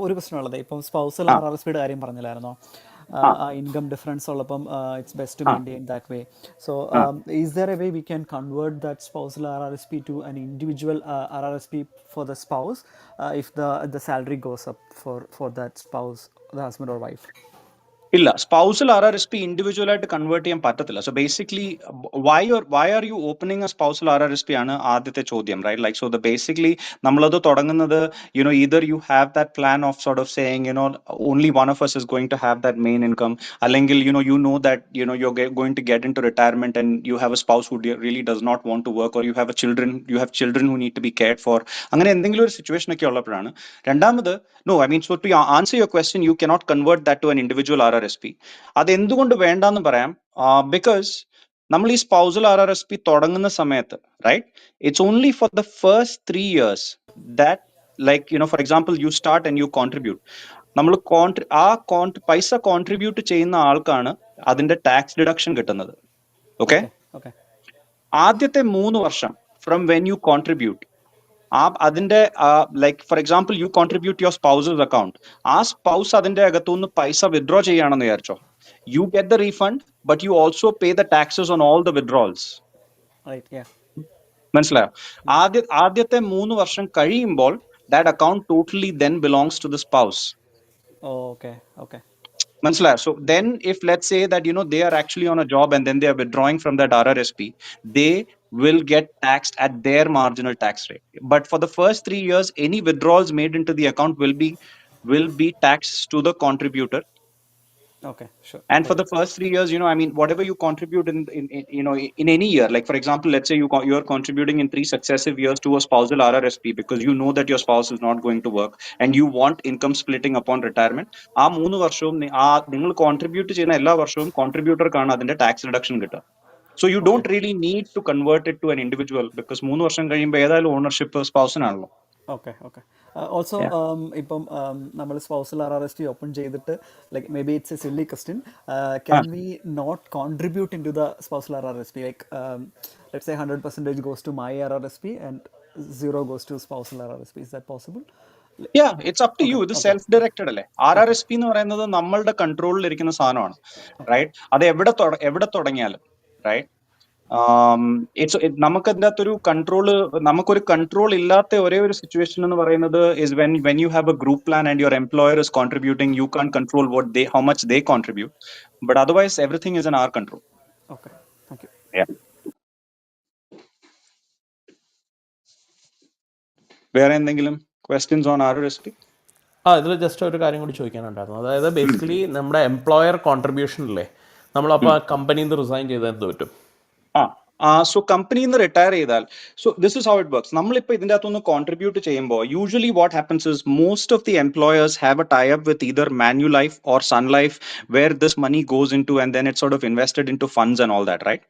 ഒരു പ്രശ്നമുള്ളത് ഇപ്പം spousal RRSPയുടെ കാര്യം പറഞ്ഞില്ലായിരുന്നോ? ആ income difference ഉള്ളപ്പം it's best to maintain that way. So is there a way we can convert that spousal RRSP to an individual RRSP for the spouse if the salary goes up for that spouse, the husband or wife? ഇല്ല, spousal RRSP individual ആയിട്ട് convert ചെയ്യാൻ പറ്റത്തില്ല. So basically why are you opening a spousal RRSP ആണ് ആദ്യത്തെ ചോദ്യം, right? Like so the basically നമ്മളത് തുടങ്ങുന്നത് either you have that plan of sort of saying only one of us is going to have that main income, അല്ലെങ്കിൽ you know that you're going to get into retirement and you have a spouse who really does not want to work, or you have children who need to be cared for. അങ്ങനെ എന്തെങ്കിലും ഒരു situation ഒക്കെ ഉള്ളപ്പോഴാണ്. രണ്ടാമത് no, I mean, so to answer your question, you cannot convert that to an individual RRSP. അതെന്തുകൊണ്ട് വേണ്ടെന്ന് പറയാം. Because നമ്മൾ ഈ സ്പൗസൽ RRSP തുടങ്ങുന്ന സമയത്ത്, right, it's only for the first 3 years that, like, for example, you start and you contribute. നമ്മൾ പൈസ contribute ചെയ്യുന്ന ആൾക്കാണ് അതിന്റെ ടാക്സ് ഡിഡക്ഷൻ കിട്ടുന്നത്. ഓക്കെ, ആദ്യത്തെ 3 വർഷം ഫ്രം വെൻ യു കോൺട്രിബ്യൂട്ട്, അതിന്റെ like for example you contribute your spouse's account, ആ spouse അതിന്റെ അകത്തുനിന്ന് പൈസ വിഡ്രോ ചെയ്യുകയാണെന്ന് വിചാരിച്ചോ, you get the refund but you also pay the taxes on all the withdrawals. മനസ്സിലായോ? ആദ്യത്തെ 3 വർഷം കഴിയുമ്പോൾ that account totally then belongs to the spouse. മനസ്സിലായോ? So then if let's say that they are actually on a job and then they are withdrawing from that RRSP, they will get taxed at their marginal tax rate. But for the first 3 years, any withdrawals made into the account will be taxed to the contributor. Okay, sure. And for the first 3 years, I mean, whatever you contribute in any year, like for example, let's say you are contributing in 3 successive years to a spousal RRSP because you know that your spouse is not going to work and you want income splitting upon retirement. ആ 3 വർഷവും നിങ്ങൾ contribute ചെയ്യുന്ന എല്ലാ വർഷവും കോൺട്രിബ്യൂട്ടർക്കാണ് അതിന്റെ tax reduction കിട്ടുക. So you don't really need to convert it to an individual because 3 വർഷം കഴിയുമ്പോൾ ഏതായാലും ഓണർഷിപ്പ് സ്പൗസിനാണല്ലോ. ഓക്കെ. ഓൾസോ ഇപ്പം നമ്മൾ സ്പൗസൽ RRSP ഓപ്പൺ ചെയ്തിട്ട്, like may be it's a silly question, can we not contribute in to the spousal RRSP? Like let's say 100% goes to my RRSP and 0 goes to spousal RRSP. Is that possible? Yeah, it's up to you. ഇത് self directed അല്ലേ. RRSP എന്ന് പറയുന്നത് നമ്മളുടെ കൺട്രോളിൽ ഇരിക്കുന്ന സാധനമാണ്, right? അത് എവിടെ തുടങ്ങിയാലും, റൈറ്റ്? നമുക്ക് അതിൻ്റെ അകത്തൊരു നമുക്കൊരു കൺട്രോൾ ഇല്ലാത്ത ഒരേ ഒരു സിറ്റുവേഷൻ എന്ന് പറയുന്നത് is when you have a group plan and your employer is contributing, you can't control how much they contribute, but otherwise everything is in our control. Okay, thank you. Yeah. വേറെ എന്തെങ്കിലും questions on RRSP? ഇതിൽ just ഒരു കാര്യം കൂടി ചോദിക്കാനുണ്ടായിരുന്നു. അതായത് basically നമ്മുടെ employer contribution അല്ലേ, നമ്മളപ്പോൾ കമ്പനിയിൽ നിന്ന് റിസൈൻ ചെയ്താൽ എന്ത് പറ്റും? സോ കമ്പനിയിൽ നിന്ന് റിട്ടയർ ചെയ്താൽ, so this is how it works. നമ്മളിപ്പോൾ ഇതിൻ്റെ അകത്തൊന്ന് കോൺട്രിബ്യൂട്ട് ചെയ്യുമ്പോൾ usually what happens is most of the employers have a tie up with either Manulife or Sun Life where this money goes in to and then it sort of invested in to funds and all that, right?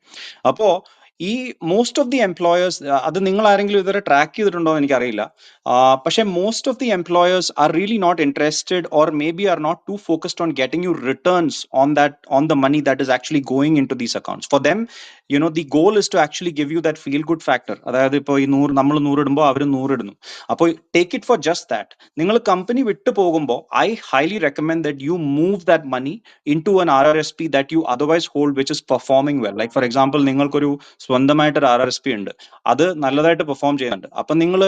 അപ്പോൾ ഈ most of the employers, അത് നിങ്ങൾ ആരെങ്കിലും ഇതുവരെ track ചെയ്തിട്ടുണ്ടോ എന്ന് എനിക്കറിയില്ല, പക്ഷേ most of the employers are really not interested or may be are not too focused on getting you returns on the money that is actually going in to these accounts. For them the goal is to actually give you that feel good factor. അതായത് ഇപ്പോൾ ഈ 100 നമ്മൾ 100 ഇടുമ്പോൾ അവർ 100 ഇടുന്നു. അപ്പോൾ take it for just that. നിങ്ങൾ company വിട്ടു പോകുമ്പോൾ I highly recommend that you move that money in to an RRSP that you otherwise hold which is performing well. Like for example, നിങ്ങൾക്കൊരു സ്വന്തമായിട്ടൊരു RRSP ഉണ്ട്, അത് നല്ലതായിട്ട് പെർഫോം ചെയ്യുന്നുണ്ട്. അപ്പം നിങ്ങൾ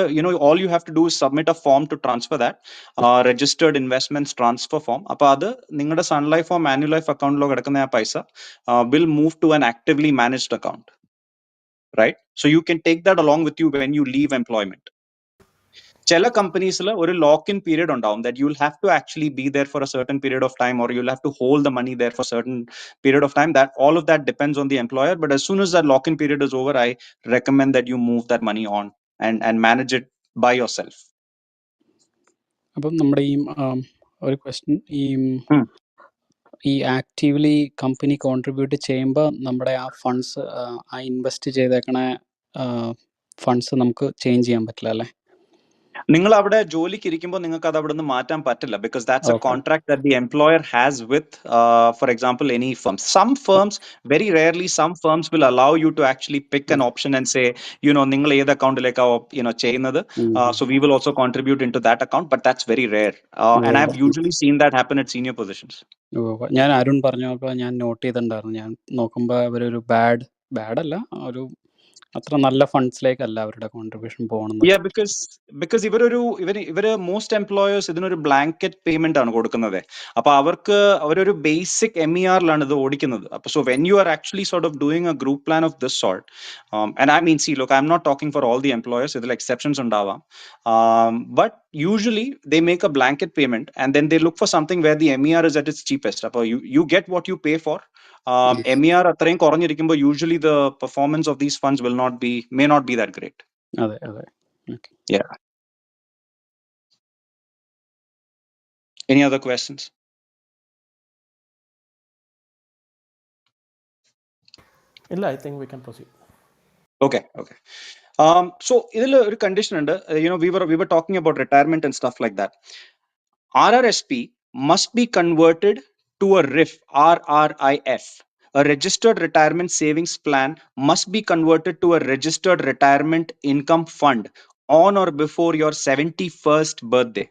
all you have to do is submit a form to transfer that, registered investments transfer form. അപ്പോൾ അത് നിങ്ങളുടെ സൺ ലൈഫ് ഓർ മാന്യുലൈഫ് അക്കൗണ്ടിലോ കിടക്കുന്ന ആ പൈസ will move to an actively managed account, right? So you can take that along with you when you leave employment. ചില കമ്പനീസിൽ ഒരു lock in period ഉണ്ടാവും that you'll have to actually be there for a certain period of time, or you'll have to hold the money there for a certain period of time. That all of that depends on the employer, but as soon as that lock in period is over, I recommend that you move that money on and manage it by yourself. അപ്പം നമ്മുടെ ഈ ഒരു question ഈ actively company contribute ചെയ്യുമ്പോൾ നമ്മുടെ ആ funds ആ invest ചെയ്തേക്കണ funds നമുക്ക് ചേഞ്ച് ചെയ്യാൻ പറ്റില്ല അല്ലേ? നിങ്ങൾ അവിടെ ജോലിക്ക് ഇരിക്കുമ്പോൾ നിങ്ങൾക്ക് അത് അവിടെ നിന്ന് മാറ്റാൻ പറ്റില്ല, because that's a Okay. contract that the employer has with, for example, any firm. Some firms, very rarely, some firms will allow you to actually pick an option and say, നിങ്ങൾ ഏത് അക്കൗണ്ടിലേക്കാ ചെയ്യുന്നത്, so we will also contribute into that account, but that's very rare. And I've usually seen that happen at senior positions. ഞാൻ അരുൺ പറഞ്ഞപ്പോൾ ഞാൻ not ചെയ്തിട്ടുണ്ടായിരുന്നു. ഞാൻ നോക്കുമ്പോൾ അവരൊരു ബാഡ് അല്ല, ഒരു അത്ര നല്ല ഫണ്ട്സിലേക്കല്ല അവരുടെ കോൺട്രിബ്യൂഷൻ പോകുന്നത്. Yeah, because ഇവര് മോസ്റ്റ് എംപ്ലോയേഴ്സ് ഇതിനൊരു ബ്ലാങ്കറ്റ് പേയ്മെന്റ് ആണ് കൊടുക്കുന്നത്. അപ്പൊ അവരൊരു ബേസിക് MER-ലാണ് ഇത് ഓടിക്കുന്നത്. അപ്പൊ so when you are actually sort of doing a group plan of this sort, and I mean, see, look, I'm not talking for all the employers, ഇതിൽ exceptions ഉണ്ടാവാം, but usually they make a blanket payment and then they look for something where the MER is at its cheapest. അപ്പൊ you get what you pay for. MER അത്രയും കുറഞ്ഞിരിക്കുമ്പോൾ usually the performance of these funds may not be that great. അതെ. Okay. Yeah. Any other questions? ഇല്ല, I think we can proceed. Okay. So ഇതിൽ ഒരു condition ഉണ്ട്. We were talking about retirement and stuff like that. RRSP must be converted to a RIF, RRIF. A registered retirement savings plan must be converted to a registered retirement income fund on or before your 71st birthday.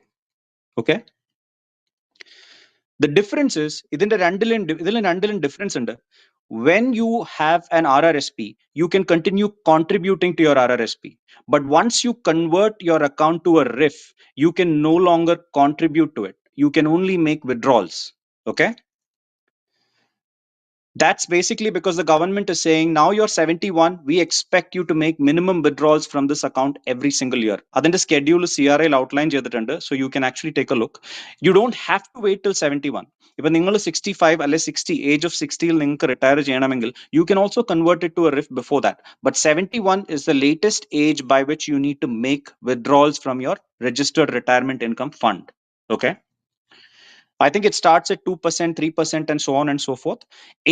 Okay? The difference is, ഇതിന്റെ രണ്ടിലും difference ഉണ്ട്. When you have an RRSP, you can continue contributing to your RRSP. But once you convert your account to a RIF, you can no longer contribute to it. You can only make withdrawals. Okay? That's basically because the government is saying, now you're 71, we expect you to make minimum withdrawals from this account every single year. Adinte schedule CRA outline cheyidittunde, so you can actually take a look. You don't have to wait till 71. If നിങ്ങൾ 65 അല്ലെ 60 age of 60 നിങ്ങൾക്ക് retire ചെയ്യണമെങ്കിൽ, you can also convert it to a RIF before that. But 71 is the latest age by which you need to make withdrawals from your registered retirement income fund. Okay? I think it starts at 2%, 3%, and so on and so forth.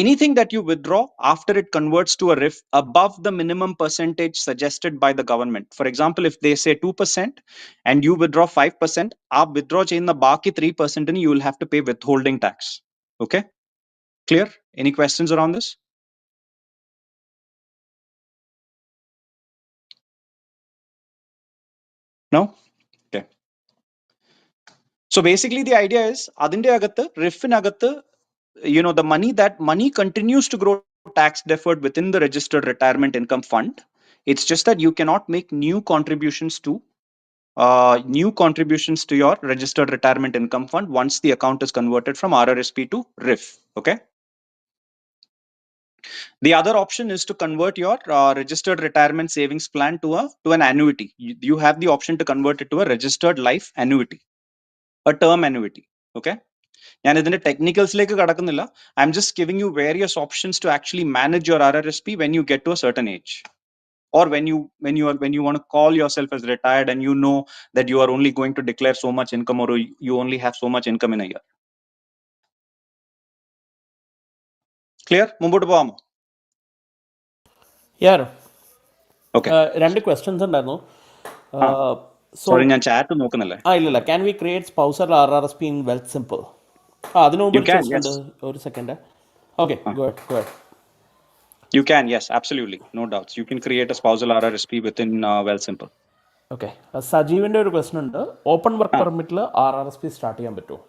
Anything that you withdraw after it converts to a RIF above the minimum percentage suggested by the government. For example, if they say 2% and you withdraw 5%, aap withdraw cheyna baaki 3% and you will have to pay withholding tax. Okay? Clear? Any questions around this? No? Okay. So basically the idea is, adinte agathu, RIF-in agathu, the money continues to grow tax deferred within the registered retirement income fund. It's just that you cannot make new contributions to your registered retirement income fund once the account is converted from RRSP to RIF. Okay. The other option is to convert your registered retirement savings plan to an annuity. You have the option to convert it to a registered life annuity, a term annuity. Okay. ഞാൻ ഇതിന്റെ ടെക്നിക്കൽസിലേക്ക് കടക്കുന്നില്ല. I'm just giving you various options to actually manage your RRSP when you get to a certain age, or when you want to call yourself as retired and you know that you are only going to declare so much income, or you only have so much income in a year. Clear? മുമ്പോട്ട് പോകാമോ? Okay. രണ്ട് questions ഉണ്ടായിരുന്നു. Sorry, ഞാൻ chat നോക്കുന്നില്ലേ? ഇല്ല. Can we create spousal RRSP in wealth simple? അതിനു മുമ്പ് ഒരു second. Okay, go ahead. You can, yes, absolutely, no doubts. You can create a spousal RRSP within Wealthsimple. Okay. സജീവിന്റെ ഒരു question ഉണ്ട്. Open work പെർമിറ്റിൽ RRSP start ചെയ്യാൻ പറ്റുമോ?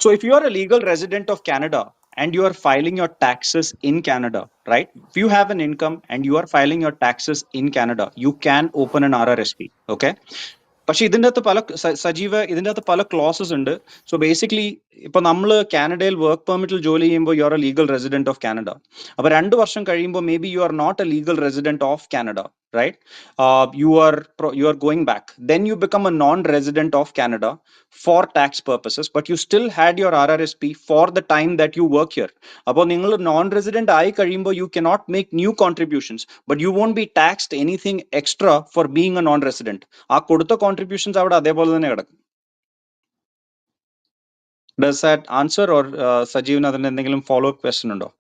So if you are a legal resident of Canada and you are filing your taxes in Canada, right? If you have an income and you are filing your taxes in Canada, you can open an RRSP. Okay. പക്ഷെ ഇതിൻ്റെ അകത്ത് ഇതിൻ്റെ അകത്ത് പല closes ഉണ്ട്. So basically ഇപ്പോൾ നമ്മൾ കാനഡയിൽ വർക്ക് പെർമിറ്റിൽ ജോലി ചെയ്യുമ്പോൾ you are a legal resident of Canada. അപ്പോൾ 2 വർഷം കഴിയുമ്പോൾ may be you are not a legal resident of Canada, right? You are going back. Then you become a non-resident of Canada for tax purposes, but you still had your RRSP for the time that you work here. അപ്പോൾ നിങ്ങൾ non-resident ആയി കഴിയുമ്പോൾ you cannot make new contributions, but you won't be taxed anything extra for being a non-resident. ആ കൊടുത്ത contributions അവിടെ അതേപോലെ തന്നെ കിടക്കും. Does that answer, or സജീവിന് അതിന് എന്തെങ്കിലും follow up question ഉണ്ടോ?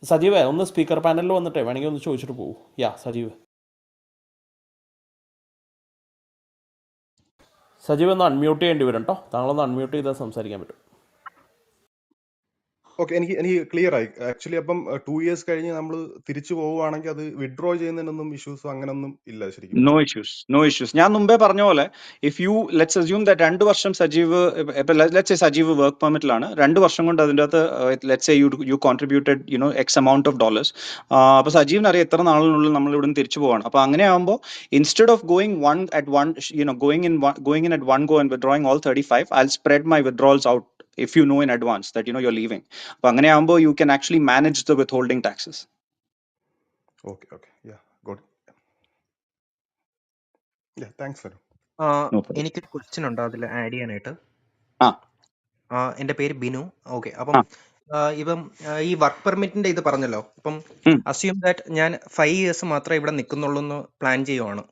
സജീവേ ഒന്ന് സ്പീക്കർ പാനലിൽ വന്നിട്ടേ വേണമെങ്കിൽ ഒന്ന് ചോദിച്ചിട്ട് പോകും. സജീവ് ഒന്ന് അൺമ്യൂട്ട് ചെയ്യേണ്ടി വരും കേട്ടോ. താങ്കളൊന്ന് അൺമ്യൂട്ട് ചെയ്താൽ സംസാരിക്കാൻ പറ്റും. ഓക്കെ, എനിക്ക് ക്ലിയർ ആയി ആക്ച്വലി. അപ്പം 2 years കഴിഞ്ഞ് നമ്മൾ തിരിച്ചു പോവുകയാണെങ്കിൽ അത് വിഡ്രോ ചെയ്യുന്നതിനൊന്നും ഇഷ്യൂസ് അങ്ങനൊന്നും ഇല്ല ശരിക്കും? No issues. ഞാൻ മുമ്പേ പറഞ്ഞ പോലെ if you let's assume that 2 വർഷം Sajeev, let's say Sajeev work പെർമിറ്റിലാണ്, 2 വർഷം കൊണ്ട് അതിൻ്റെ അകത്ത് let's say you contributed x amount of dollars. അപ്പോൾ സജീവിന് അറിയാം എത്ര നാളിനുള്ളിൽ നമ്മൾ ഇവിടെ നിന്ന് തിരിച്ചു പോവാണ്. അപ്പോൾ അങ്ങനെ ആകുമ്പോൾ instead of going going in at one go and withdrawing all 35, I'll spread my withdrawals out if you know in advance that you're leaving. അപ്പോൾ അങ്ങനെ ആകുമ്പോൾ you can actually manage the withholding taxes. Okay, good. Thanks fellow. എനിക്കൊരു question ഉണ്ട് അതിൽ add ചെയ്യാനായിട്ട്. ആ. എൻ്റെ പേര് ബിനു. ഓക്കെ, അപ്പം ഇപ്പം ഈ വർക്ക് പെർമിറ്റിന്റെ ഇത് പറഞ്ഞല്ലോ. അപ്പം അസ്യൂം ദാറ്റ് ഞാൻ 5 years മാത്രമേ ഇവിടെ നിൽക്കുന്നുള്ളൂ എന്ന് പ്ലാൻ ചെയ്യുവാണ്.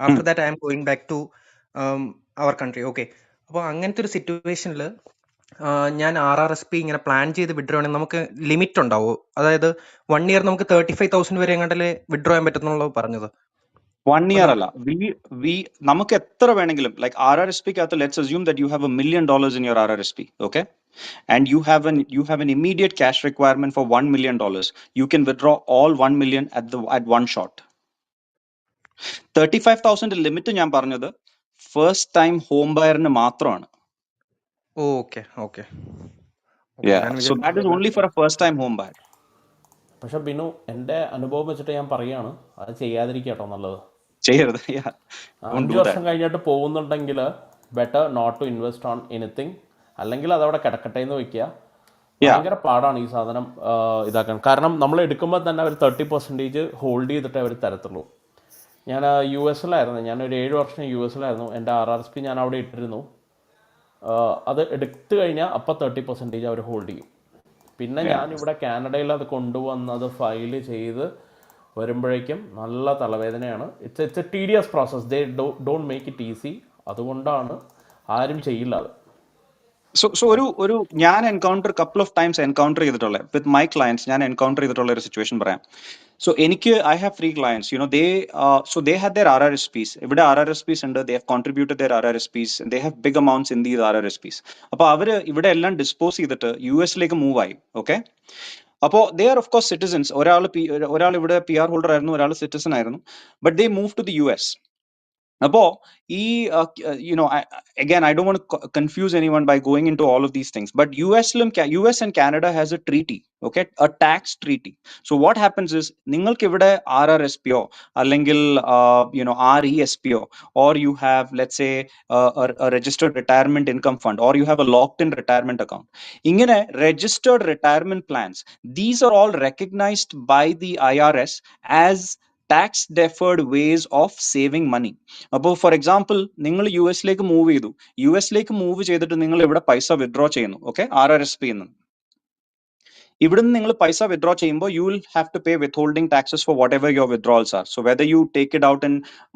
After that I am going back to our country. Okay, അപ്പോൾ അങ്ങനത്തെ ഒരു സിറ്റുവേഷനിൽ ഞാൻ RRSP ഇങ്ങനെ പ്ലാൻ ചെയ്ത് വിഡ്രോ ആണെങ്കിൽ നമുക്ക് ലിമിറ്റ് ഉണ്ടാവോ? അതായത് 1 year നമുക്ക് 35,000 വരെ എങ്ങാണ്ടല്ലേ വിഡ്രോ ചെയ്യാൻ പറ്റുന്നുള്ളൂ പറഞ്ഞത്? 1 year അല്ല, നമുക്ക് എത്ര വേണമെങ്കിലും, ലൈക്ക് RRSPക്കകത്ത് let's assume that you have $1 million in your RRSP, okay, and you have an immediate cash requirement for $1 million. You can withdraw all 1 million at one shot. 35,000 limit ഞാൻ പറഞ്ഞത് first time home ബയറിന് മാത്രമാണ്. Okay, so that is only for a first time home buyer. പക്ഷെ ബിനു, എൻ്റെ അനുഭവം വെച്ചിട്ട് ഞാൻ പറയുകയാണ്, അത് ചെയ്യാതിരിക്കട്ടോ നല്ലത്. ചെയ്യരുത്. 5 വർഷം കഴിഞ്ഞിട്ട് പോകുന്നുണ്ടെങ്കിൽ better not to invest on anything, അല്ലെങ്കിൽ അതവിടെ കിടക്കട്ടെ എന്ന് വെക്കുക. ഭയങ്കര പാടാണ് ഈ സാധനം ഇതാക്കാൻ. കാരണം നമ്മൾ എടുക്കുമ്പോൾ തന്നെ അവർ 30% ഹോൾഡ് ചെയ്തിട്ടേ അവർ തരത്തുള്ളൂ. ഞാൻ US-ലായിരുന്നു, ഞാനൊരു 7 വർഷം US-ലായിരുന്നു. എൻ്റെ RRSP ഞാൻ അവിടെ ഇട്ടിരുന്നു. അത് എടുത്തു കഴിഞ്ഞാൽ അപ്പം 30% അവർ ഹോൾഡ് ചെയ്യും. പിന്നെ ഞാനിവിടെ കാനഡയിൽ അത് കൊണ്ടുവന്നത് ഫയൽ ചെയ്ത് വരുമ്പോഴേക്കും നല്ല തലവേദനയാണ്. It's a tedious process. They don't make it easy. അതുകൊണ്ടാണ് ആരും ചെയ്യില്ല അത്. സോ ഒരു ഞാൻ couple of times എൻകൗണ്ടർ ചെയ്തിട്ടുള്ള വിത്ത് മൈ ക്ലയൻസ്, ഞാൻ എൻകൗണ്ടർ ചെയ്തിട്ടുള്ള ഒരു സിറ്റുവേഷൻ പറയാം. സോ എനിക്ക് I have 3 clients, they had their RRSPs. ഇവിടെ RRSPs ഉണ്ട്, they have contributed their RRSPs, they have big amounts in these RRSPs. അപ്പോൾ അവര് ഇവിടെ എല്ലാം ഡിസ്പോസ് ചെയ്തിട്ട് US-ലേക്ക് മൂവ് ആയി. ഓക്കെ, അപ്പോൾ they are of course citizens. ഒരാൾ ഇവിടെ PR ഹോൾഡർ ആയിരുന്നു, ഒരാൾ സിറ്റിസൺ ആയിരുന്നു, but they moved to the US. അപ്പോൾ ഈ again, I don't want to confuse anyone by going into all of these things, but US and Canada has a treaty, okay, a tax treaty. So what happens is നിങ്ങൾക്ക് ഇവിടെ RRSPO അല്ലെങ്കിൽ RESPO, or you have, let's say, a registered retirement income fund, or you have a locked in retirement account. ഇങ്ങനെ registered retirement plans, these are all recognized by the IRS as tax deferred ways of saving money. അപ്പോൾ for example നിങ്ങൾ US-ലേക്ക് move ചെയ്തിട്ട് നിങ്ങൾ ഇവിടെ പൈസ withdraw ചെയ്യുന്നു, okay, RRSP എന്ന്. ഇവിടുന്ന് നിങ്ങൾ പൈസ വിഡ്രോ ചെയ്യുമ്പോൾ you will have to pay withholding taxes for whatever your withdrawals are. So whether you take it out in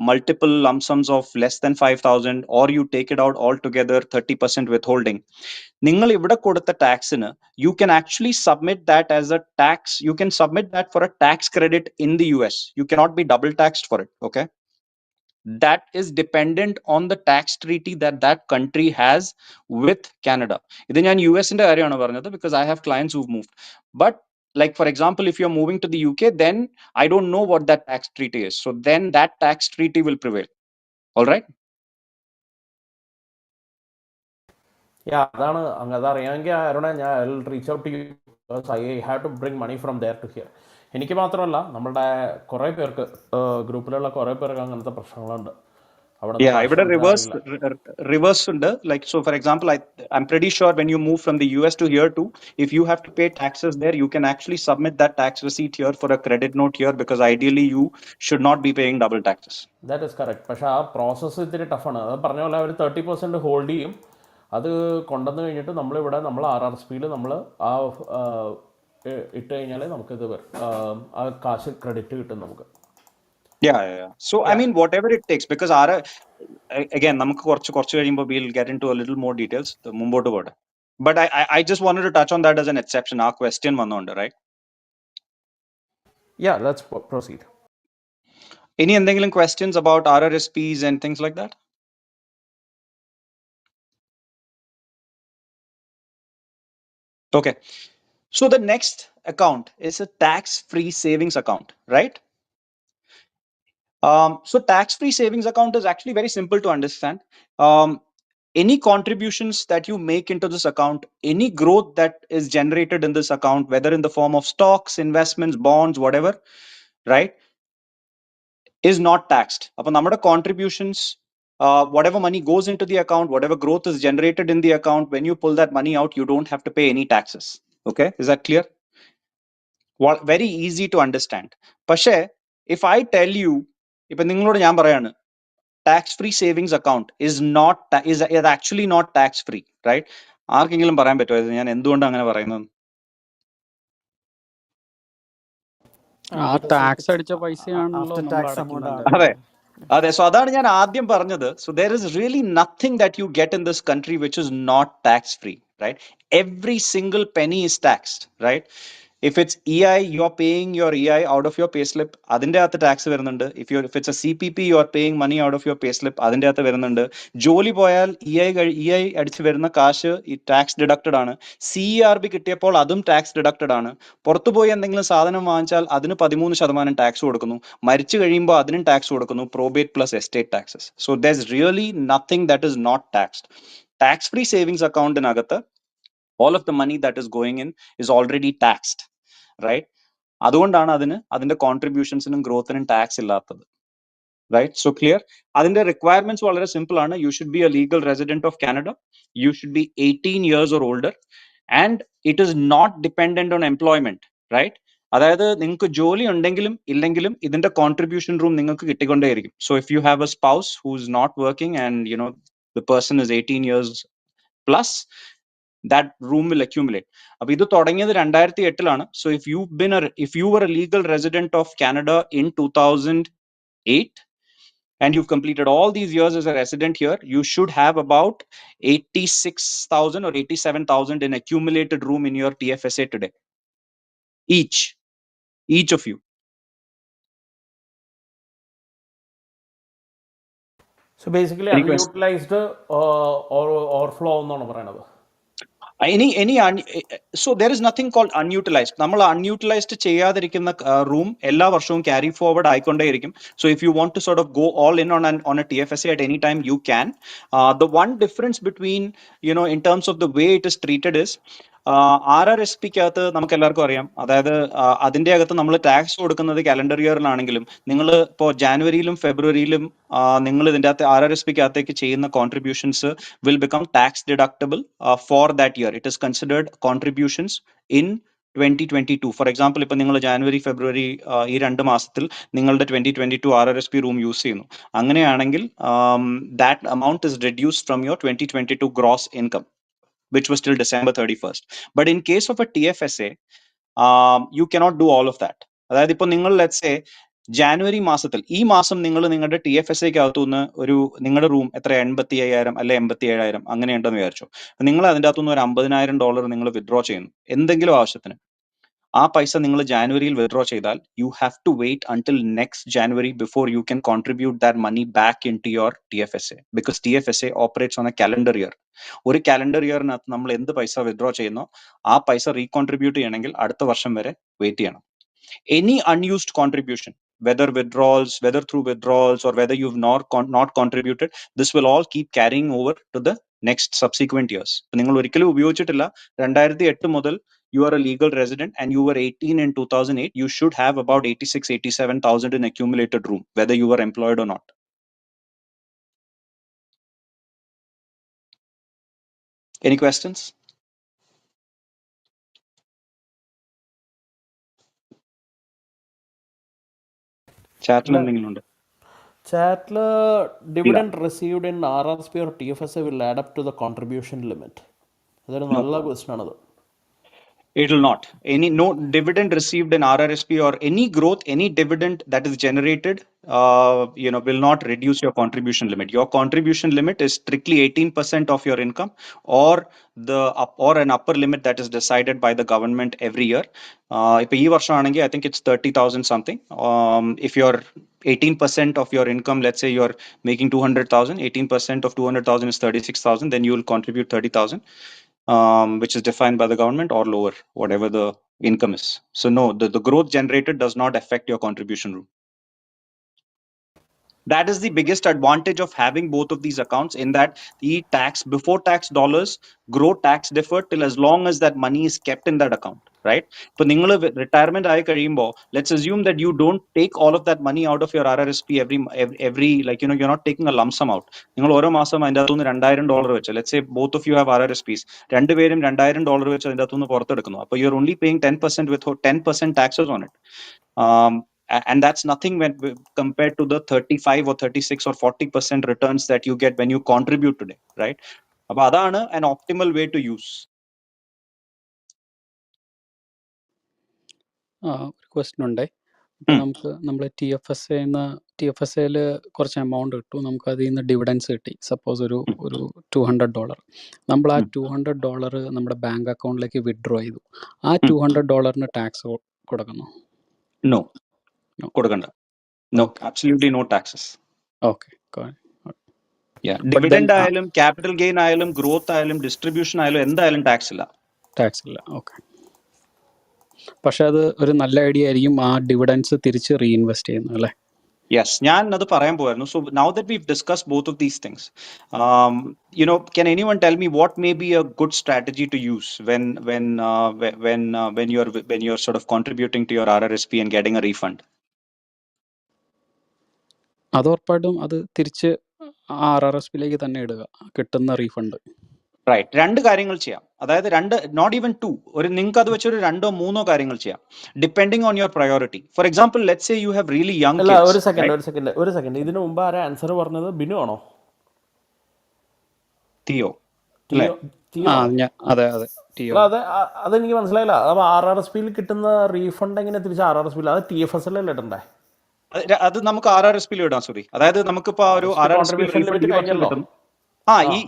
multiple lump sums of less than 5,000, or you take it out altogether 30% withholding, നിങ്ങൾ ഇവിടെ കൊടുത്ത ടാക്സിന് you can actually submit that as a tax. You can submit that for a tax credit in the US. You cannot be double taxed for it, okay? That is dependent on the tax treaty that country has with Canada. ഇത് ഞാൻ US-ന്റെ കാര്യമാണ് പറഞ്ഞത് because I have clients who've moved. But like for example, if you're moving to the UK, then I don't know what that tax treaty is. So then that tax treaty will prevail. All right? അതാണ് അതറിയാമെങ്കിൽ ആരോടെ ഞാൻ reach out to you. I have to bring money from there to here. എനിക്ക് മാത്രമല്ല, നമ്മുടെ കുറേ പേർക്ക് ഗ്രൂപ്പിലുള്ള കുറേ പേർക്ക് അങ്ങനത്തെ പ്രശ്നങ്ങളുണ്ട്. അവിടെ നിന്ന് Yeah, കാശ് ഇവിടെ നമുക്ക് reverse അറിയില്ല. reverse ഉണ്ട്. Like, so for example, I'm pretty sure when you move from the US to here too, if you have to pay taxes there, you can actually submit that tax receipt here for a credit note here, because ideally you should not be paying double taxes. That is correct. പക്ഷേ ആ process ഇത്തിരി ടഫാണ്. അത് പറഞ്ഞ പോലെ അവർ 30% hold ചെയ്യും. അത് കൊണ്ടുവന്ന് കഴിഞ്ഞിട്ട് നമ്മളിവിടെ നമ്മൾ RRSPയിൽ നമ്മൾ ആ ഇട്ട് കഴിഞ്ഞാൽ നമുക്കിത് ആ കാശ് ക്രെഡിറ്റ് കിട്ടും നമുക്ക്. Yeah. So I mean, whatever it takes, because again, നമുക്ക് കുറച്ച് കഴിയുമ്പോൾ we'll get into a little more details മുമ്പോട്ട് പോട്ടെ. But I just wanted to touch on that as an exception. ആ question വന്നോണ്ട്, right? Yeah, let's proceed. ഇനി എന്തെങ്കിലും questions about RRSPs and things like that? Okay. So the next account is a tax-free savings account, right? So tax-free savings account is actually very simple to understand. Any contributions that you make into this account, any growth that is generated in this account, whether in the form of stocks, investments, bonds, whatever, right, is not taxed. Upon നമ്മുടെ contributions, whatever money goes into the account, whatever growth is generated in the account, when you pull that money out, you don't have to pay any taxes. Okay, is that clear? Very easy to understand. പക്ഷേ if I tell you, ഇപ്പൊ നിങ്ങളോട് ഞാൻ പറയാണ്, tax-free savings account is actually not tax-free, right? ആർക്കെങ്കിലും പറയാൻ പറ്റുമോ ഇത് ഞാൻ എന്തുകൊണ്ടാണ് അങ്ങനെ പറയുന്നത്? ആ ടാക്സ് അടിച്ച പൈസയാണല്ലോ ആഫ്റ്റർ നമ്മൾ ടാക്സ് എമൗണ്ട് അടയ്ക്കുന്നത്. ആണ്. അതെ, so അതാണ് ഞാൻ ആദ്യം പറഞ്ഞത്. So there is really nothing that you get in this country which is not tax-free, right? Every single penny is taxed, right? If it's EI, you're paying your EI out of your payslip. അതിന്റെ അകത്ത് tax വരുന്നുണ്ട്. If it's a CPP, you are paying money out of your payslip. അതിന്റെ അകത്ത് വരുന്നുണ്ട്. ജോലി പോയാൽ EI അടിച്ച് വരുന്ന കാശ് ഈ ടാക്സ് ഡിഡക്റ്റഡ് ആണ്. CERB കിട്ടിയപ്പോൾ അതും ടാക്സ് ഡിഡക്റ്റഡ് ആണ്. പുറത്തുപോയി എന്തെങ്കിലും സാധനം വാങ്ങിച്ചാൽ അതിന് 13% ടാക്സ് കൊടുക്കുന്നു. മരിച്ചു കഴിയുമ്പോൾ അതിനും ടാക്സ് കൊടുക്കുന്നു. Probate plus estate taxes. So there's really nothing that is not taxed. Tax-free savings അക്കൗണ്ടിനകത്ത് all of the money that is going in is already taxed, right? അതുകൊണ്ടാണ് അതിന്റെ കോൺട്രിബ്യൂഷൻസിനും ഗ്രോത്തിനും ടാക്സ് ഇല്ലാത്തത്, right? So clear? അതിന്റെ requirements വളരെ simple ആണ്. You should be a legal resident of Canada. You should be 18 years or older, and it is not dependent on employment, right? അതായത് നിങ്ങൾക്ക് ജോലി ഉണ്ടെങ്കിലും ഇല്ലെങ്കിലും ഇതിന്റെ കോൺട്രിബ്യൂഷൻ റൂം നിങ്ങൾക്ക് കിട്ടിക്കൊണ്ടേയിരിക്കും. So if you have a spouse who's not working and the person is 18 years plus, that room will accumulate. അപ്പൊ ഇത് തുടങ്ങിയത് 2008 So if you were a legal resident of Canada in 2008 and you've completed all these years as a resident here, you should have about 86,000 or 87,000 in accumulated room in your TFSA today. Each of you. So basically Any question? unutilized overflow എന്നാണ് പറയണത്. So there is nothing called unutilized. നമ്മൾ unutilized ചെയ്യാതിരിക്കുന്ന room എല്ലാ വർഷവും carry forward ആയിക്കൊണ്ടേയിരിക്കും. So if you want to sort of go all in on a TFSA at any time, you can. The one difference between, in terms of the way it is treated is, RRSPക്ക് അകത്ത് നമുക്ക് എല്ലാവർക്കും അറിയാം, അതായത് അതിന്റെ അകത്ത് നമ്മൾ tax കൊടുക്കുന്നത് calendar ഇയറിലാണെങ്കിലും നിങ്ങൾ ഇപ്പോൾ ജാനുവരിയിലും ഫെബ്രുവരിയിലും നിങ്ങൾ ഇതിന്റെ അകത്ത് RRSPക്ക് അകത്തേക്ക് ചെയ്യുന്ന contributions will become tax deductible for that year. It is considered contributions in 2022. For example, ഇപ്പൊ നിങ്ങൾ ജാനുവരി ഫെബ്രുവരി ഈ 2 മാസത്തിൽ നിങ്ങളുടെ 2022 RRSP റൂം യൂസ് ചെയ്യുന്നു. അങ്ങനെയാണെങ്കിൽ that amount is reduced from your 2022 gross income, which was till December 31st. But in case of a TFSA, you cannot do all of that. അതായത് ഇപ്പൊ നിങ്ങൾ ലെറ്റ്സ് സേ ജാനുവരി മാസത്തിൽ ഈ മാസം നിങ്ങൾ നിങ്ങളുടെ TFSAക്ക് അകത്തുനിന്ന് നിങ്ങളുടെ റൂം എത്ര 85,000 അല്ലെ 87,000 അങ്ങനെ ഉണ്ടെന്ന് വിചാരിച്ചു. നിങ്ങൾ അതിൻ്റെ അകത്തുനിന്ന് ഒരു $50,000 നിങ്ങൾ വിഡ്രോ ചെയ്യുന്നു എന്തെങ്കിലും ആവശ്യത്തിന്. ആ പൈസ നിങ്ങൾ ജാനുവരിയിൽ വിഡ്രോ ചെയ്താൽ you have to wait until next January before you can contribute that money back into your TFSA, because TFSA operates on a calendar year. ഒരു കാലണ്ടർ ഇയറിനകത്ത് നമ്മൾ എന്ത് പൈസ വിഡ്രോ ചെയ്യുന്നോ ആ പൈസ റീകോൺട്രിബ്യൂട്ട് ചെയ്യണമെങ്കിൽ അടുത്ത വർഷം വരെ വെയിറ്റ് ചെയ്യണം. Any unused contribution, whether through withdrawals or whether you've not contributed, this will all keep carrying over to the next subsequent years. നിങ്ങൾ ഒരിക്കലും ഉപയോഗിച്ചിട്ടില്ല 2008 മുതൽ you are a legal resident and you were 18 in 2008, you should have about 86,000-87,000 in accumulated room, whether you were employed or not. Any questions? Chat എന്തെങ്കിലും Chatl dividend received in RRSP or TFSA will add up to the contribution limit. അതൊരു നല്ല question ആണത്. It will not. No dividend received in RRSP or any growth, any dividend that is generated, will not reduce your contribution limit. Your contribution limit is strictly 18% of your income, or an upper limit that is decided by the government every year. If I think it's 30,000 something. If you're 18% of your income, let's say you're making 200,000, 18% of 200,000 is 36,000, then you will contribute 30,000. Which is defined by the government, or lower, whatever the income is. So no, the growth generated does not affect your contribution rule. That is the biggest advantage of having both of these accounts, in that the before tax dollars grow tax deferred till as long as that money is kept in that account, right? So ningal retirement ayi കഴിയുമ്പോ, let's assume that you don't take all of that money out of your RRSP every like, you're not taking a lump sum out. നിങ്ങൾ ഓരോ മാസം അതിൻ്റെ അകത്തുനിന്ന് $2,000 വെച്ച്, let's say both of you have RRSPs, രണ്ടുപേരും $2,000 വെച്ച് അതിൻ്റെ അകത്തുനിന്ന് പുറത്തെടുക്കുന്നു. അപ്പോൾ you're only paying 10% with 10% taxes on it. And that's nothing when compared to the 35 or 36 or 40% returns that you get when you contribute today, right? Appo adana an optimal way to use. ഒരു question ഉണ്ടേ. ഇപ്പം നമ്മൾ TFSA കുറച്ച് amount കിട്ടും, നമുക്ക് അതിൽ നിന്ന് dividends കിട്ടി. സപ്പോസ് ഒരു $200. നമ്മൾ ആ $200 നമ്മുടെ ബാങ്ക് അക്കൗണ്ടിലേക്ക് വിഡ്രോ ചെയ്തു. ആ $200 ടാക്സ് കൊടുക്കുന്നു? No, കൊടുക്കണ്ട. No, absolutely no taxes. Okay, got it. Yeah, dividend ആയാലും capital gain ആയാലും growth ആയാലും distribution ആയാലും എന്തായാലും ടാക്സ് ഇല്ല. ടാക്സ് ഇല്ല. ഓക്കെ. പക്ഷെ അത് ഒരു നല്ല ഐഡിയ ആയിരിക്കും ആ ഡിവിഡൻസ് തിരിച്ച് റീഇൻവെസ്റ്റ് ചെയ്യുന്നത്, അല്ലേ? Yes, ഞാൻ അത് പറയാൻ പോയായിരുന്നു. So now that we've discussed both of these things, can anyone tell me what may be a good strategy to use when you're sort of contributing to your RRSP and getting a refund? അത് ഉറപ്പായിട്ടും അത് തിരിച്ച് RRSPയിലേക്ക് തന്നെ ഇടുക, കിട്ടുന്ന refund. Right, രണ്ട് കാര്യങ്ങൾ ചെയ്യാം. അതായത് നോട്ട് ഈവൻ ടു, നിങ്ങൾക്ക് അത് വെച്ചൊരു 2-3 കാര്യങ്ങൾ ചെയ്യാം, depending on your priority. For example, let's say you have really young അല്ല, കിഡ്സ്. ഒരു സെക്കൻഡ്, ഇതിനു മുമ്പ് ആരാ ആൻസർ പറഞ്ഞത്? ബിനു ആണോ? തിയോ? അതെ, അതെനിക്ക് മനസ്സിലായില്ല. അപ്പോൾ RRSPയിൽ കിട്ടുന്ന റീഫണ്ട് എങ്ങനെ തിരിച്ച് RRSPയിൽ? അത് TFSA ഇടണ്ടേ? അത് നമുക്ക് RRSPയിൽ ഇടാം. സോറി, അതായത് നമുക്കിപ്പോ ഒരു RRSP കിട്ടുന്നു.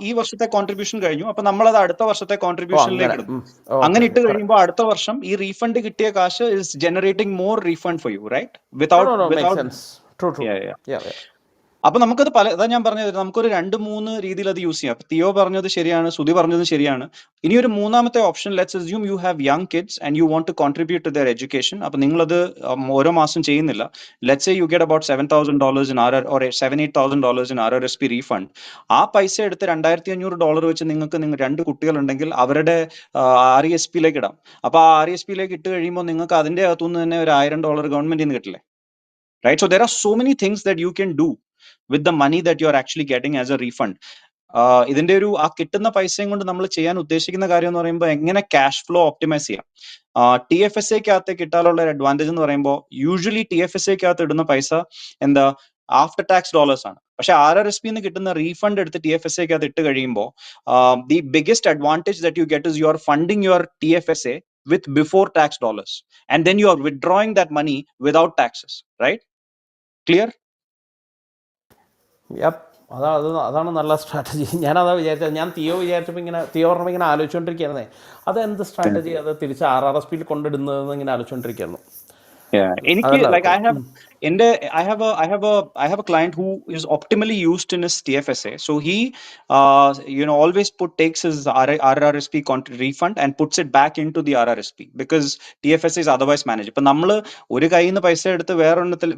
ഈ വർഷത്തെ കോൺട്രിബ്യൂഷൻ കഴിഞ്ഞു, അപ്പൊ നമ്മളത് അടുത്ത വർഷത്തെ കോൺട്രിബ്യൂഷനിലേക്ക് ഇടുന്നു. അങ്ങനെ ഇട്ട് കഴിയുമ്പോൾ അടുത്ത വർഷം ഈ റീഫണ്ട് കിട്ടിയ കാശ് is generating more refund for you, right? അപ്പൊ നമുക്കത് അതാ ഞാൻ പറഞ്ഞത്, നമുക്കൊരു 2-3 രീതിയിൽ അത് യൂസ് ചെയ്യാം. തിയോ പറഞ്ഞത് ശരിയാണ്, സുധി പറഞ്ഞത് ശരിയാണ്. ഇനി ഒരു മൂന്നാമത്തെ option, let's assume you have young kids and you want to contribute to their education. അപ്പൊ നിങ്ങളത് ഓരോ മാസം ചെയ്യുന്നില്ല. Let's say you get about $7,000 in $7,000-8,000 in RRSP റീഫണ്ട്. ആ പൈസ എടുത്ത് $2,500 വെച്ച് നിങ്ങൾക്ക് 2 കുട്ടികളുണ്ടെങ്കിൽ അവരുടെ RESPയിലേക്ക് ഇടാം. അപ്പൊ ആ RESPയിലേക്ക് ഇട്ട് കഴിയുമ്പോൾ നിങ്ങൾക്ക് അതിന്റെ അകത്തുനിന്ന് തന്നെ ഒരു $1,000 ഗവൺമെന്റിൽ നിന്ന് കിട്ടില്ലേ, right? So there are so many things that you can do with the money that you are actually getting as a refund. ഇതിന്റെ ആ കിട്ടുന്ന പൈസയും കൊണ്ട് നമ്മൾ ചെയ്യാൻ ഉദ്ദേശിക്കുന്ന കാര്യം എന്ന് പറയുമ്പോൾ എങ്ങനെ ക്യാഷ് ഫ്ലോ ഒപ്റ്റിമൈസ് ചെയ്യാം. TFSAക്കകത്ത് കിട്ടാനുള്ള ഒരു അഡ്വാൻറ്റേജ് എന്ന് പറയുമ്പോൾ, യൂഷ്വലി TFSAക്കകത്ത് ഇടുന്ന പൈസ എന്താ, ആഫ്റ്റർ ടാക്സ് ഡോളേഴ്സ് ആണ്. പക്ഷെ RRSPന്ന് കിട്ടുന്ന റീഫണ്ട് എടുത്ത് TFSAക്കകത്ത് ഇട്ട് കഴിയുമ്പോൾ the biggest advantage that you get is you are funding your TFSA with before tax dollars, and then you are withdrawing that money without taxes, right? Clear? അതാണ് നല്ല strategy. ഞാനതാ വിചാരിച്ചത്. ഞാൻ തിയോ പറഞ്ഞപ്പോൾ ഇങ്ങനെ ആലോചിച്ചുകൊണ്ടിരിക്കുകയായിരുന്നേ, അതെന്ത് സ്ട്രാറ്റജി, അത് തിരിച്ച് RRSPയിൽ കൊണ്ടിടുന്നതെന്ന് ഇങ്ങനെ ആലോചിച്ചുകൊണ്ടിരിക്കുകയായിരുന്നു. Yeah, I have a client who is optimally used in his TFSA. So he, always takes his RRSP refund and puts it back into the RRSP because TFSA is otherwise managed. ഇപ്പൊ നമ്മള് ഒരു കയ്യിൽ നിന്ന് പൈസ എടുത്ത്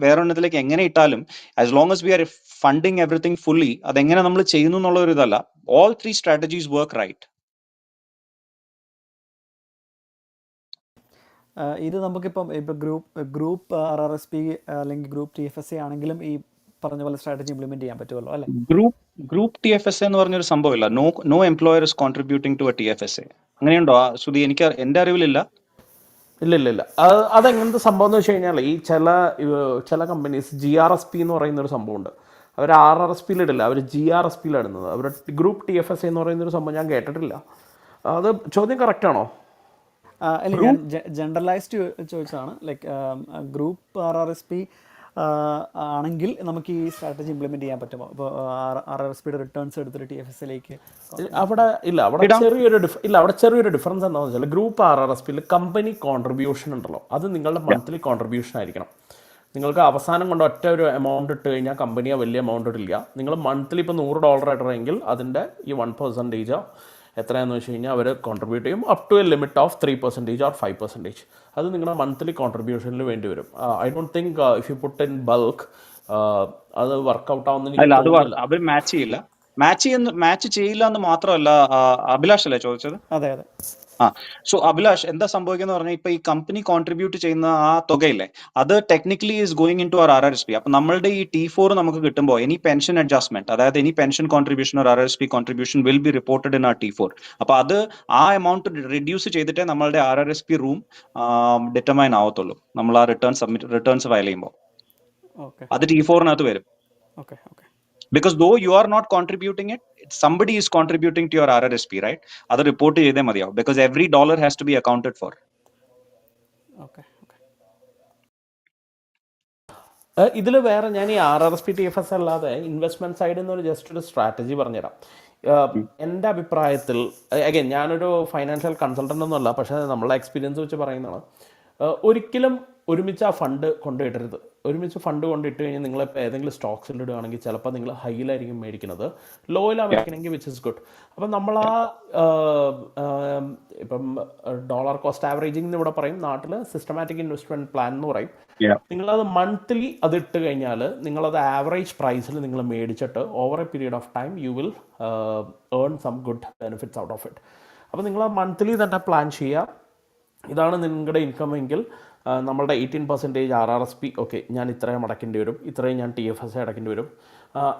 വേറൊരെണ്ണത്തിലേക്ക് എങ്ങനെ ഇട്ടാലും, as long as we are funding everything fully, അതെങ്ങനെ നമ്മൾ ചെയ്യുന്നു എന്നുള്ള ഒരു ഇതല്ല. All 3 strategies work right. ഇത് നമുക്കിപ്പം ഗ്രൂപ്പ് RRSP അല്ലെങ്കിൽ ഗ്രൂപ്പ് TFSA ആണെങ്കിലും ഈ പറഞ്ഞ പോലെ സ്ട്രാറ്റജി ഇംപ്ലിമെൻറ്റ് ചെയ്യാൻ പറ്റുമല്ലോ അല്ലേ? ഗ്രൂപ്പ് TFSA എന്ന് പറഞ്ഞൊരു സംഭവമില്ല. No employer is contributing to a TFSA. അങ്ങനെയുണ്ടോ സുധി? എനിക്ക് എന്റെ അറിവിലില്ല. ഇല്ല. അതെങ്ങനത്തെ സംഭവം എന്ന് വെച്ച് കഴിഞ്ഞാൽ ഈ ചില കമ്പനീസ് GRSP എന്ന് പറയുന്നൊരു സംഭവമുണ്ട്. അവർ RRSPയിൽ ഇടില്ല, അവർ GRSPയിലാണ് ഇടുന്നത്. അവർ ഗ്രൂപ്പ് TFSA എന്ന് പറയുന്നൊരു സംഭവം ഞാൻ കേട്ടിട്ടില്ല. അത് ചോദ്യം കറക്റ്റാണോ? അല്ല, ഞാൻ ജനറലൈസ്ഡ് ചോദിച്ചതാണ്. ലൈക്ക് ഗ്രൂപ്പ് RRSP ആണെങ്കിൽ നമുക്ക് ഈ സ്ട്രാറ്റജി ഇംപ്ലിമെൻറ്റ് ചെയ്യാൻ പറ്റുമോ? ഇപ്പോൾ RRSPയുടെ റിട്ടേൺസ് എടുത്തിട്ട് TFSAയിലേക്ക് അവിടെ ചെറിയൊരു ഡിഫറൻസ് എന്താണെന്ന് വെച്ചാൽ ഗ്രൂപ്പ് RRSPയിൽ കമ്പനി കോൺട്രിബ്യൂഷൻ ഉണ്ടല്ലോ, അത് നിങ്ങളുടെ മന്ത്ലി കോൺട്രിബ്യൂഷൻ ആയിരിക്കണം. നിങ്ങൾക്ക് അവസാനം കൊണ്ട് ഒറ്റ ഒരു എമൗണ്ട് ഇട്ട് കഴിഞ്ഞാൽ കമ്പനിയെ വലിയ എമൗണ്ട് ഇടില്ല. നിങ്ങൾ മന്ത്ലി ഇപ്പോൾ $100 ഇടണമെങ്കിൽ അതിൻ്റെ ഈ 1% എത്രയാണെന്ന് വെച്ച് കഴിഞ്ഞാൽ അവർ കോൺട്രിബ്യൂട്ട് ചെയ്യും up to a limit of 3% or 5%. അത് നിങ്ങളുടെ മന്ത്ലി കോൺട്രിബ്യൂഷനിൽ വേണ്ടി വരും. I don't think if you put in bulk അത് വർക്ക്ഔട്ട് ആവുന്ന അവർ മാച്ച് ചെയ്യില്ല എന്ന് മാത്രമല്ല, അഭിലാഷ് അല്ലേ ചോദിച്ചത്? അതെ. സോ അഭിലാഷ്, എന്താ സംഭവിക്കുന്ന പറഞ്ഞാൽ ഇപ്പൊ ഈ കമ്പനി കോൺട്രിബ്യൂട്ട് ചെയ്യുന്ന ആ തുകയില്ലേ, അത് technically is going in to our RRSP. അപ്പൊ നമ്മളുടെ ഈ T4 നമുക്ക് കിട്ടുമ്പോൾ എനി പെൻഷൻ അഡ്ജസ്റ്റ്മെന്റ്, അതായത് any pension contribution or RRSP contribution will be reported in ആ T4. അപ്പൊ അത് ആ എമൗണ്ട് റിഡ്യൂസ് ചെയ്തിട്ടേ നമ്മളുടെ RRSP റൂം ഡിറ്റർമൈൻ ആവത്തുള്ളൂ, നമ്മൾ ആ റിട്ടേൺസ് ഫയൽ ചെയ്യുമ്പോൾ. അത് T4-നകത്ത് വരും. Because though you are not contributing it, somebody is contributing to your RRSP, right? Other report ചെയ്തേ മതിയാവും, because every dollar has to be accounted for. ഇതിൽ വേറെ ഞാൻ ഈ RRSP TFSA അല്ലാതെ ഇൻവെസ്റ്റ്മെൻറ്റ് സൈഡിൽ നിന്ന് ജസ്റ്റ് ഒരു സ്ട്രാറ്റജി പറഞ്ഞുതരാം. എൻ്റെ അഭിപ്രായത്തിൽ, അഗൈൻ ഞാനൊരു ഫൈനാൻഷ്യൽ കൺസൾട്ടൻ്റ് ഒന്നുമല്ല, പക്ഷേ നമ്മളെ എക്സ്പീരിയൻസ് വെച്ച് പറയുന്നതാണ്, ഒരിക്കലും ഒരുമിച്ച് ആ ഫണ്ട് കൊണ്ടിടരുത്. ഒരുമിച്ച് ഫണ്ട് കൊണ്ടിട്ട് കഴിഞ്ഞാൽ നിങ്ങളിപ്പോൾ ഏതെങ്കിലും സ്റ്റോക്സിൽ ഇടുകയാണെങ്കിൽ ചിലപ്പോൾ നിങ്ങൾ ഹൈയിലായിരിക്കും മേടിക്കുന്നത്, ലോയിലാണ് മേടിക്കണമെങ്കിൽ വിച്ച് ഇസ് ഗുഡ്. അപ്പം നമ്മൾ ഇപ്പം ഡോളർ കോസ്റ്റ് ആവറേജിംഗ് എന്ന് ഇവിടെ പറയും, നാട്ടിൽ സിസ്റ്റമാറ്റിക് ഇൻവെസ്റ്റ്മെൻറ്റ് പ്ലാൻ എന്ന് പറയും. നിങ്ങളത് മന്ത്ലി അത് ഇട്ട് കഴിഞ്ഞാൽ നിങ്ങളത് ആവറേജ് പ്രൈസിൽ നിങ്ങൾ മേടിച്ചിട്ട് over a period of time you will earn some good benefits out of it. അപ്പോൾ നിങ്ങൾ മന്ത്ലി തന്നെ പ്ലാൻ ചെയ്യുക. ഇതാണ് നിങ്ങളുടെ ഇൻകം എങ്കിൽ നമ്മളുടെ 18% RRSP, ഓക്കെ, ഞാൻ ഇത്രയും അടയ്ക്കേണ്ടി വരും, ഇത്രയും ഞാൻ TFSA അടയ്ക്കേണ്ടി വരും,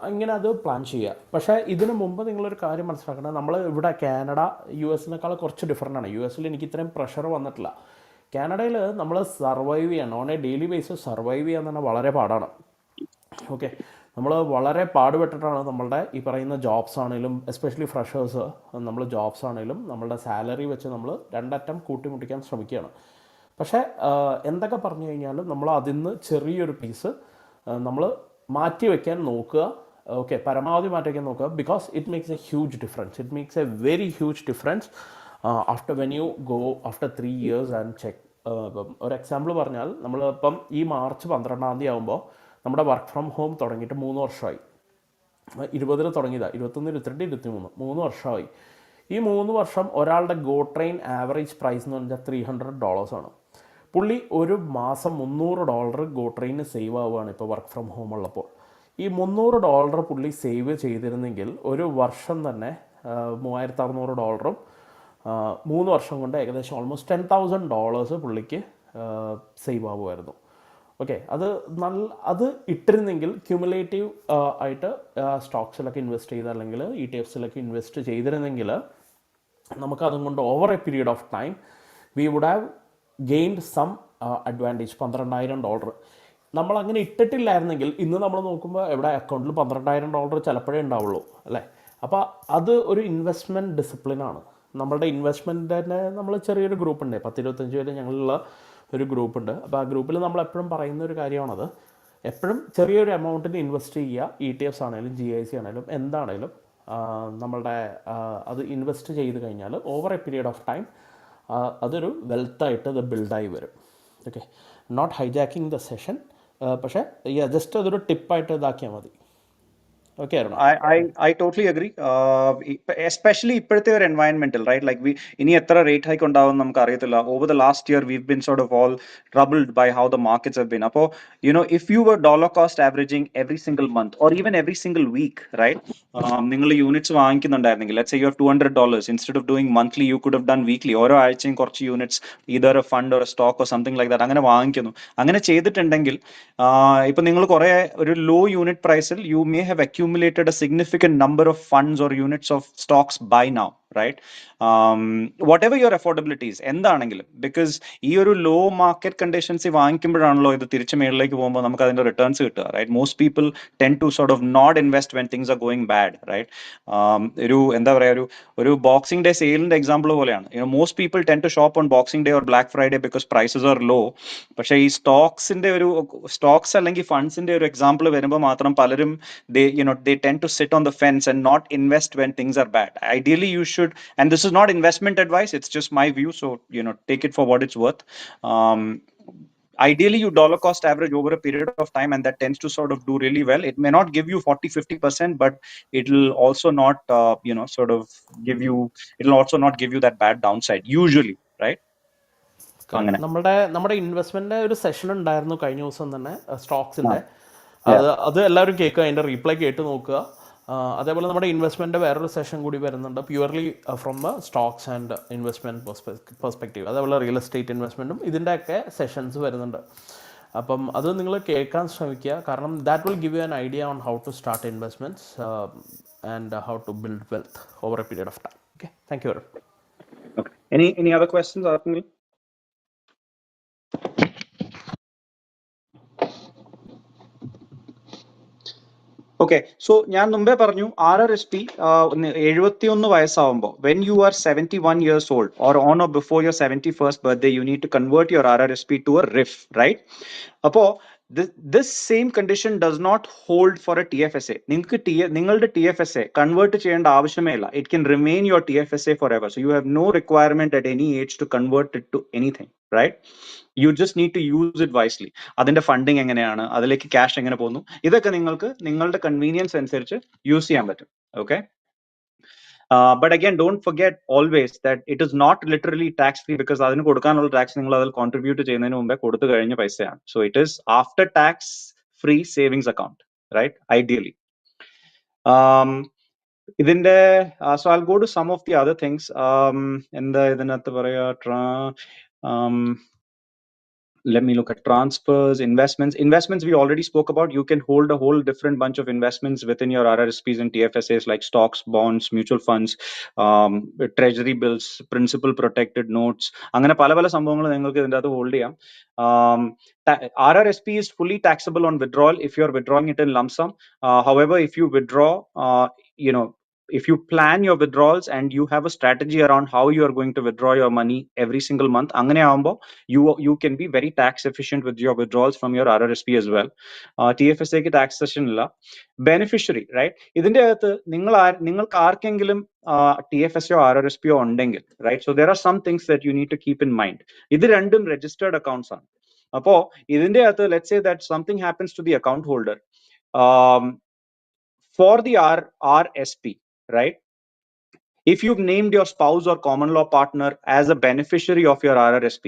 ഇങ്ങനെ അത് പ്ലാൻ ചെയ്യുക. പക്ഷേ ഇതിനു മുമ്പ് നിങ്ങളൊരു കാര്യം മനസ്സിലാക്കണം, നമ്മൾ ഇവിടെ കാനഡ US-നേക്കാൾ കുറച്ച് ഡിഫറൻ്റ് ആണ്. US-ൽ എനിക്ക് ഇത്രയും പ്രഷർ വന്നിട്ടില്ല. കാനഡയിൽ നമ്മൾ സർവൈവ് ചെയ്യാൻ on A daily basis survive ചെയ്യാൻ തന്നെ വളരെ പാടാണ്. ഓക്കെ, നമ്മൾ വളരെ പാടുപെട്ടിട്ടാണ് നമ്മളുടെ ഈ പറയുന്ന ജോബ്സ് ആണെങ്കിലും, എസ്പെഷ്യലി ഫ്രഷേഴ്സ്, നമ്മൾ ജോബ്സ് ആണെങ്കിലും നമ്മളുടെ സാലറി വെച്ച് നമ്മൾ രണ്ടറ്റം കൂട്ടിമുട്ടിക്കാൻ ശ്രമിക്കുകയാണ്. പക്ഷേ എന്തൊക്കെ പറഞ്ഞു കഴിഞ്ഞാലും നമ്മൾ അതിൽ നിന്ന് ചെറിയൊരു പീസ് നമ്മൾ മാറ്റി വയ്ക്കാൻ നോക്കുക. ഓക്കെ, പരമാവധി മാറ്റി വയ്ക്കാൻ നോക്കുക. Because it makes A huge difference. It makes A very huge difference after when you go after 3 years and check. ഇപ്പം ഒരു എക്സാമ്പിൾ പറഞ്ഞാൽ, നമ്മളിപ്പം ഈ മാർച്ച് 12 ആകുമ്പോൾ നമ്മുടെ വർക്ക് ഫ്രം ഹോം തുടങ്ങിയിട്ട് 3 വർഷമായി. 20 തുടങ്ങിയതാണ്, 21, 22, 23, 3 വർഷമായി. ഈ 3 വർഷം ഒരാളുടെ ഗോ ട്രെയിൻ ആവറേജ് പ്രൈസ് എന്ന് പറഞ്ഞാൽ $300 ആണ്. പുള്ളി ഒരു മാസം $300 ഗോ ട്രെയിന് സേവ് ആവുകയാണ് ഇപ്പോൾ വർക്ക് ഫ്രം ഹോം ഉള്ളപ്പോൾ. ഈ $300 പുള്ളി സേവ് ചെയ്തിരുന്നെങ്കിൽ ഒരു വർഷം തന്നെ $3600 3 വർഷം കൊണ്ട് ഏകദേശം ഓൾമോസ്റ്റ് $10,000 പുള്ളിക്ക് സേവ് ആവുമായിരുന്നു. ഓക്കെ, അത് ഇട്ടിരുന്നെങ്കിൽ ക്യുമുലേറ്റീവ് ആയിട്ട് സ്റ്റോക്സിലൊക്കെ ഇൻവെസ്റ്റ് ചെയ്ത് അല്ലെങ്കിൽ ETFസിലൊക്കെ ഇൻവെസ്റ്റ് ചെയ്തിരുന്നെങ്കിൽ നമുക്കതും കൊണ്ട് over a period of time we would have gained some advantage. $12,000 നമ്മളങ്ങനെ ഇട്ടിട്ടില്ലായിരുന്നെങ്കിൽ ഇന്ന് നമ്മൾ നോക്കുമ്പോൾ എവിടെ അക്കൗണ്ടിൽ $12,000 ചിലപ്പോഴേ ഉണ്ടാവുള്ളൂ, അല്ലേ? അപ്പോൾ അത് ഒരു ഇൻവെസ്റ്റ്മെൻറ്റ് ഡിസിപ്ലിനാണ്. നമ്മളുടെ ഇൻവെസ്റ്റ്മെൻറ്റിന് നമ്മൾ ചെറിയൊരു ഗ്രൂപ്പുണ്ട്, 10-25 പേര് ഞങ്ങളുള്ള ഒരു ഗ്രൂപ്പുണ്ട്. അപ്പോൾ ആ ഗ്രൂപ്പിൽ നമ്മൾ എപ്പോഴും പറയുന്ന ഒരു കാര്യമാണത്, എപ്പോഴും ചെറിയൊരു എമൗണ്ടിന് ഇൻവെസ്റ്റ് ചെയ്യുക. ETFs ആണെങ്കിലും GIC ആണെങ്കിലും എന്താണെങ്കിലും നമ്മളുടെ അത് ഇൻവെസ്റ്റ് ചെയ്ത് കഴിഞ്ഞാൽ over a period of time അതൊരു വെൽത്തായിട്ട് അത് ബിൽഡായി വരും. Okay, not hijacking the session, പക്ഷേ ജസ്റ്റ് അതൊരു ടിപ്പായിട്ട് ഇതാക്കിയാൽ മതി. ഓക്കെ ആയിരുന്നോ? I totally agree. Especially ഇപ്പോഴത്തെ ഒരു environmental, right? Like ഇനി എത്ര rate hike ഉണ്ടാവും നമുക്ക് അറിയത്തില്ല. Over the last year, we've been sort of all troubled by how the markets have been. അപ്പോൾ if you were dollar cost averaging every single month or even every single week, right? നിങ്ങൾ units വാങ്ങിക്കുന്നുണ്ടായിരുന്നെങ്കിൽ, let's say you have $200, instead of doing monthly, you could have done weekly. ഓരോ ആഴ്ചയും കുറച്ച് units, either a fund or a stock or something like that, അങ്ങനെ വാങ്ങിക്കുന്നു. അങ്ങനെ ചെയ്തിട്ടുണ്ടെങ്കിൽ ഇപ്പൊ നിങ്ങൾ കുറെ ഒരു ലോ യൂണിറ്റ് പ്രൈസിൽ you may have accumulated a significant number of funds or units of stocks by now, right? Whatever your affordability is, എന്താണെങ്കിലും, because ഈ ഒരു ലോ മാർക്കറ്റ് കണ്ടീഷൻസ് വാങ്ങിക്കുമ്പോഴാണല്ലോ ഇത് തിരിച്ച് മേളിലേക്ക് പോകുമ്പോൾ നമുക്ക് അതിന്റെ റിട്ടേൺസ് കിട്ടുക, right? Most people tend to sort of not invest when things are going bad, right? ഒരു എന്താ പറയാ, ഒരു ബോക്സിംഗ് ഡേ സെയിലിന്റെ എക്സാമ്പിൾ പോലെയാണ്. Most people tend to shop on Boxing Day or Black Friday because prices are low. പക്ഷേ ഈ Stokes അല്ലെങ്കിൽ ഫണ്ട്സിന്റെ ഒരു എക്സാമ്പിൾ വരുമ്പോൾ മാത്രം പലരും they tend to sit on the fence and not invest when things are bad. Ideally, you should, and this is not investment advice, it's just my view, so take it for what it's worth. Ideally, you dollar cost average over a period of time, and that tends to sort of do really well. It may not give you 40-50%, but it'll also not sort of it'll also not give you that bad downside usually, right? നമ്മുടെ investment ഒരു session ഉണ്ടായിരുന്നു കഴിഞ്ഞ ദിവസം തന്നെ, സ്റ്റോക്സിന്റെ. അത് എല്ലാവരും കേൾക്കുക, അതിന്റെ റീപ്ലൈ കേട്ട് നോക്കുക. അതേപോലെ നമ്മുടെ ഇൻവെസ്റ്റ്മെന്റ് വേറൊരു സെഷൻ കൂടി വരുന്നുണ്ട്, purely from stocks and investment perspective. അതേപോലെ റിയൽ എസ്റ്റേറ്റ് ഇൻവെസ്റ്റ്മെന്റും ഇതിൻ്റെയൊക്കെ സെഷൻസ് വരുന്നുണ്ട്. അപ്പം അത് നിങ്ങൾ കേൾക്കാൻ ശ്രമിക്കുക, കാരണം that will give you an idea on how to start investments and how to build wealth over a period of time. Okay, thank you. Any other questions, Arpin? Okay, so ഞാൻ മുമ്പേ പറഞ്ഞു RRSP 71 വയസ്സാവുമ്പോൾ, when you are 71 years old or on or before your 71st birthday, you need to convert your RRSP to a RIF, right? അപ്പോൾ this same condition does not hold for a TFSA. നിങ്ങളുടെ TFSA convert ചെയ്യേണ്ട ആവശ്യമേ ഇല്ല. It can remain your TFSA forever. So you have no requirement at any age to convert it to anything, right? You just need to use it wisely. അതിന്റെ funding എങ്ങനെയാണ്, അതിലേക്ക് cash എങ്ങനെ പോകുന്നു, ഇതൊക്കെ നിങ്ങൾക്ക് നിങ്ങളുടെ കൺവീനിയൻസ് അനുസരിച്ച് യൂസ് ചെയ്യാൻ പറ്റും. Okay, but again, don't forget always that it is not literally tax free, because അതിന് കൊടുക്കാനുള്ള ടാക്സ് നിങ്ങൾ അതിൽ കോൺട്രിബ്യൂട്ട് ചെയ്യുന്നതിന് മുമ്പേ കൊടുത്തു കഴിഞ്ഞ പൈസയാണ്. So it is after tax free savings account, right? Ideally. ഇതിന്റെ so I'll go to some of the other things. എന്താ ഇതിനകത്ത് പറയാ, let me look at transfers, investments we already spoke about. You can hold a whole different bunch of investments within your RRSPs and TFSAs, like stocks, bonds, mutual funds, treasury bills, principal protected notes. അങ്ങനെ പല പല സംഭവങ്ങൾ നിങ്ങൾക്ക് ഇതിന്റെ അകത്ത് hold ചെയ്യാം. RRSP is fully taxable on withdrawal if you're withdrawing it in lump sum. However, if you withdraw, if you plan your withdrawals and you have a strategy around how you are going to withdraw your money every single month, അങ്ങനെ ആവുമ്പോൾ you can be very tax efficient with your withdrawals from your RRSP as well. TFSA ക്ക് taxation ഇല്ല. Beneficiary, right? ഇതിന്റെ അകത്ത് നിങ്ങൾക്ക് ആർക്കെങ്കിലും TFSA or RRSP ഉണ്ടെങ്കിൽ, right? So there are some things that you need to keep in mind. ഇത് രണ്ടും registered accounts ആണ്. അപ്പോ ഇതിന്റെ അകത്ത് let's say that something happens to the account holder for the RRSP, right? If you've named your spouse or common law partner as a beneficiary of your RRSP,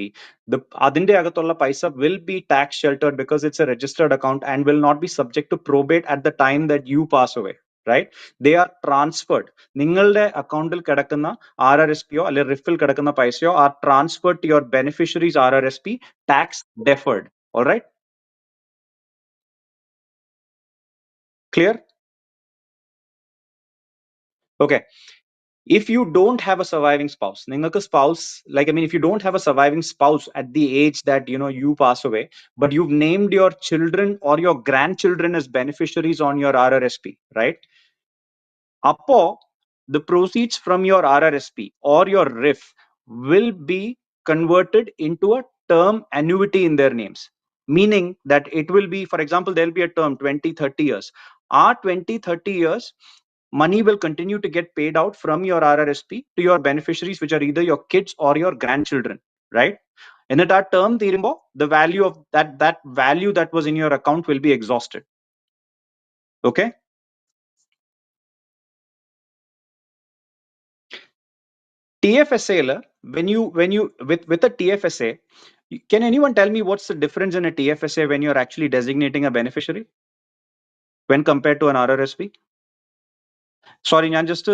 adinte agathulla paisa will be tax sheltered because it's a registered account and will not be subject to probate at the time that you pass away, right? They are transferred. Ningalde accountil kedakkunna RRSP o alle RIF-il kedakkunna paisayo are transferred to your beneficiary's RRSP, tax deferred. All right? Clear? Okay. If you don't have a surviving spouse, if you don't have a surviving spouse at the age that you pass away, but you've named your children or your grandchildren as beneficiaries on your RRSP, right? Appo the proceeds from your RRSP or your RIF will be converted into a term annuity in their names, meaning that it will be, for example, there'll be a term 20-30 years. Our 20-30 years money will continue to get paid out from your RRSP to your beneficiaries, which are either your kids or your grandchildren, right? And at that term, the value of that value that was in your account will be exhausted. Okay? TFSA, when you with a TFSA, can anyone tell me what's the difference in a TFSA when you're actually designating a beneficiary when compared to an RRSP? Sorry, Nyan, just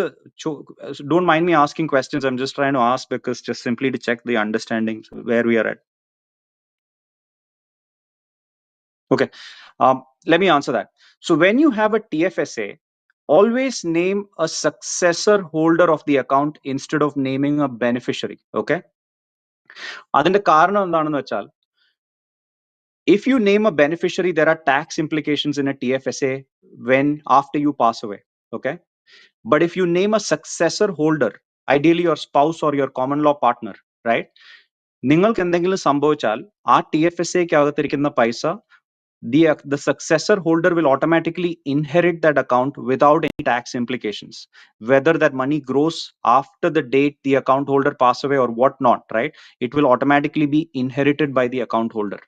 don't mind me asking questions. I'm just trying to ask because just simply to check the understanding where we are at. Okay, let me answer that. So when you have a TFSA, always name a successor holder of the account instead of naming a beneficiary. Okay, അതിന്റെ കാരണം എന്താണെന്ന് വെച്ചാൽ if you name a beneficiary, there are tax implications in a TFSA when after you pass away. Okay, but if you name a successor holder, ideally your spouse or your common law partner, right? നിങ്ങൾക്ക് എന്തെങ്കിലും സംഭവിച്ചാൽ ആ TFSA അകത്തിരിക്കുന്ന പൈസ the successor holder will automatically inherit that account without any tax implications, whether that money grows after the date the account holder pass away or what not, right? It will automatically be inherited by the account holder,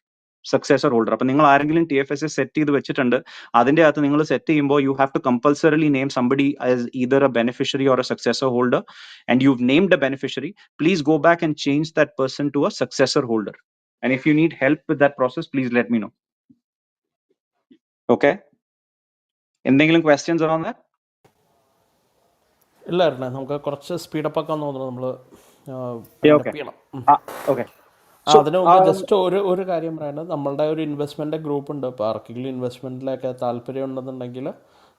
successor holder. Appo ningal arengiലും TFSA set ചെയ്തു വെച്ചിട്ടുണ്ട് അതിന്റെ അകത്ത് നിങ്ങൾ set ചെയ്യുമ്പോൾ you have to compulsorily name somebody as either a beneficiary or a successor holder, and you've named a beneficiary. Please go back and change that person to a successor holder, and if you need help with that process, please let me know. Okay, എന്തെങ്കിലും questions around that? ഇല്ലായിരുന്നേ, നമുക്ക് കുറച്ച് speed up ആക്കാൻ തോന്നുന്നു, നമ്മൾ Yeah, wind up okay. ചെയ്യണം. Okay. So അതിനു മുമ്പ് just ഒരു കാര്യം പറയണത്, നമ്മളുടെ ഒരു ഇൻവെസ്റ്റ്മെൻറ്റ് ഗ്രൂപ്പ് ഉണ്ട്. ഇപ്പോൾ ആർക്കെങ്കിലും ഇൻവെസ്റ്റ്മെൻറ്റിലൊക്കെ താല്പര്യം ഉണ്ടെന്നുണ്ടെങ്കിൽ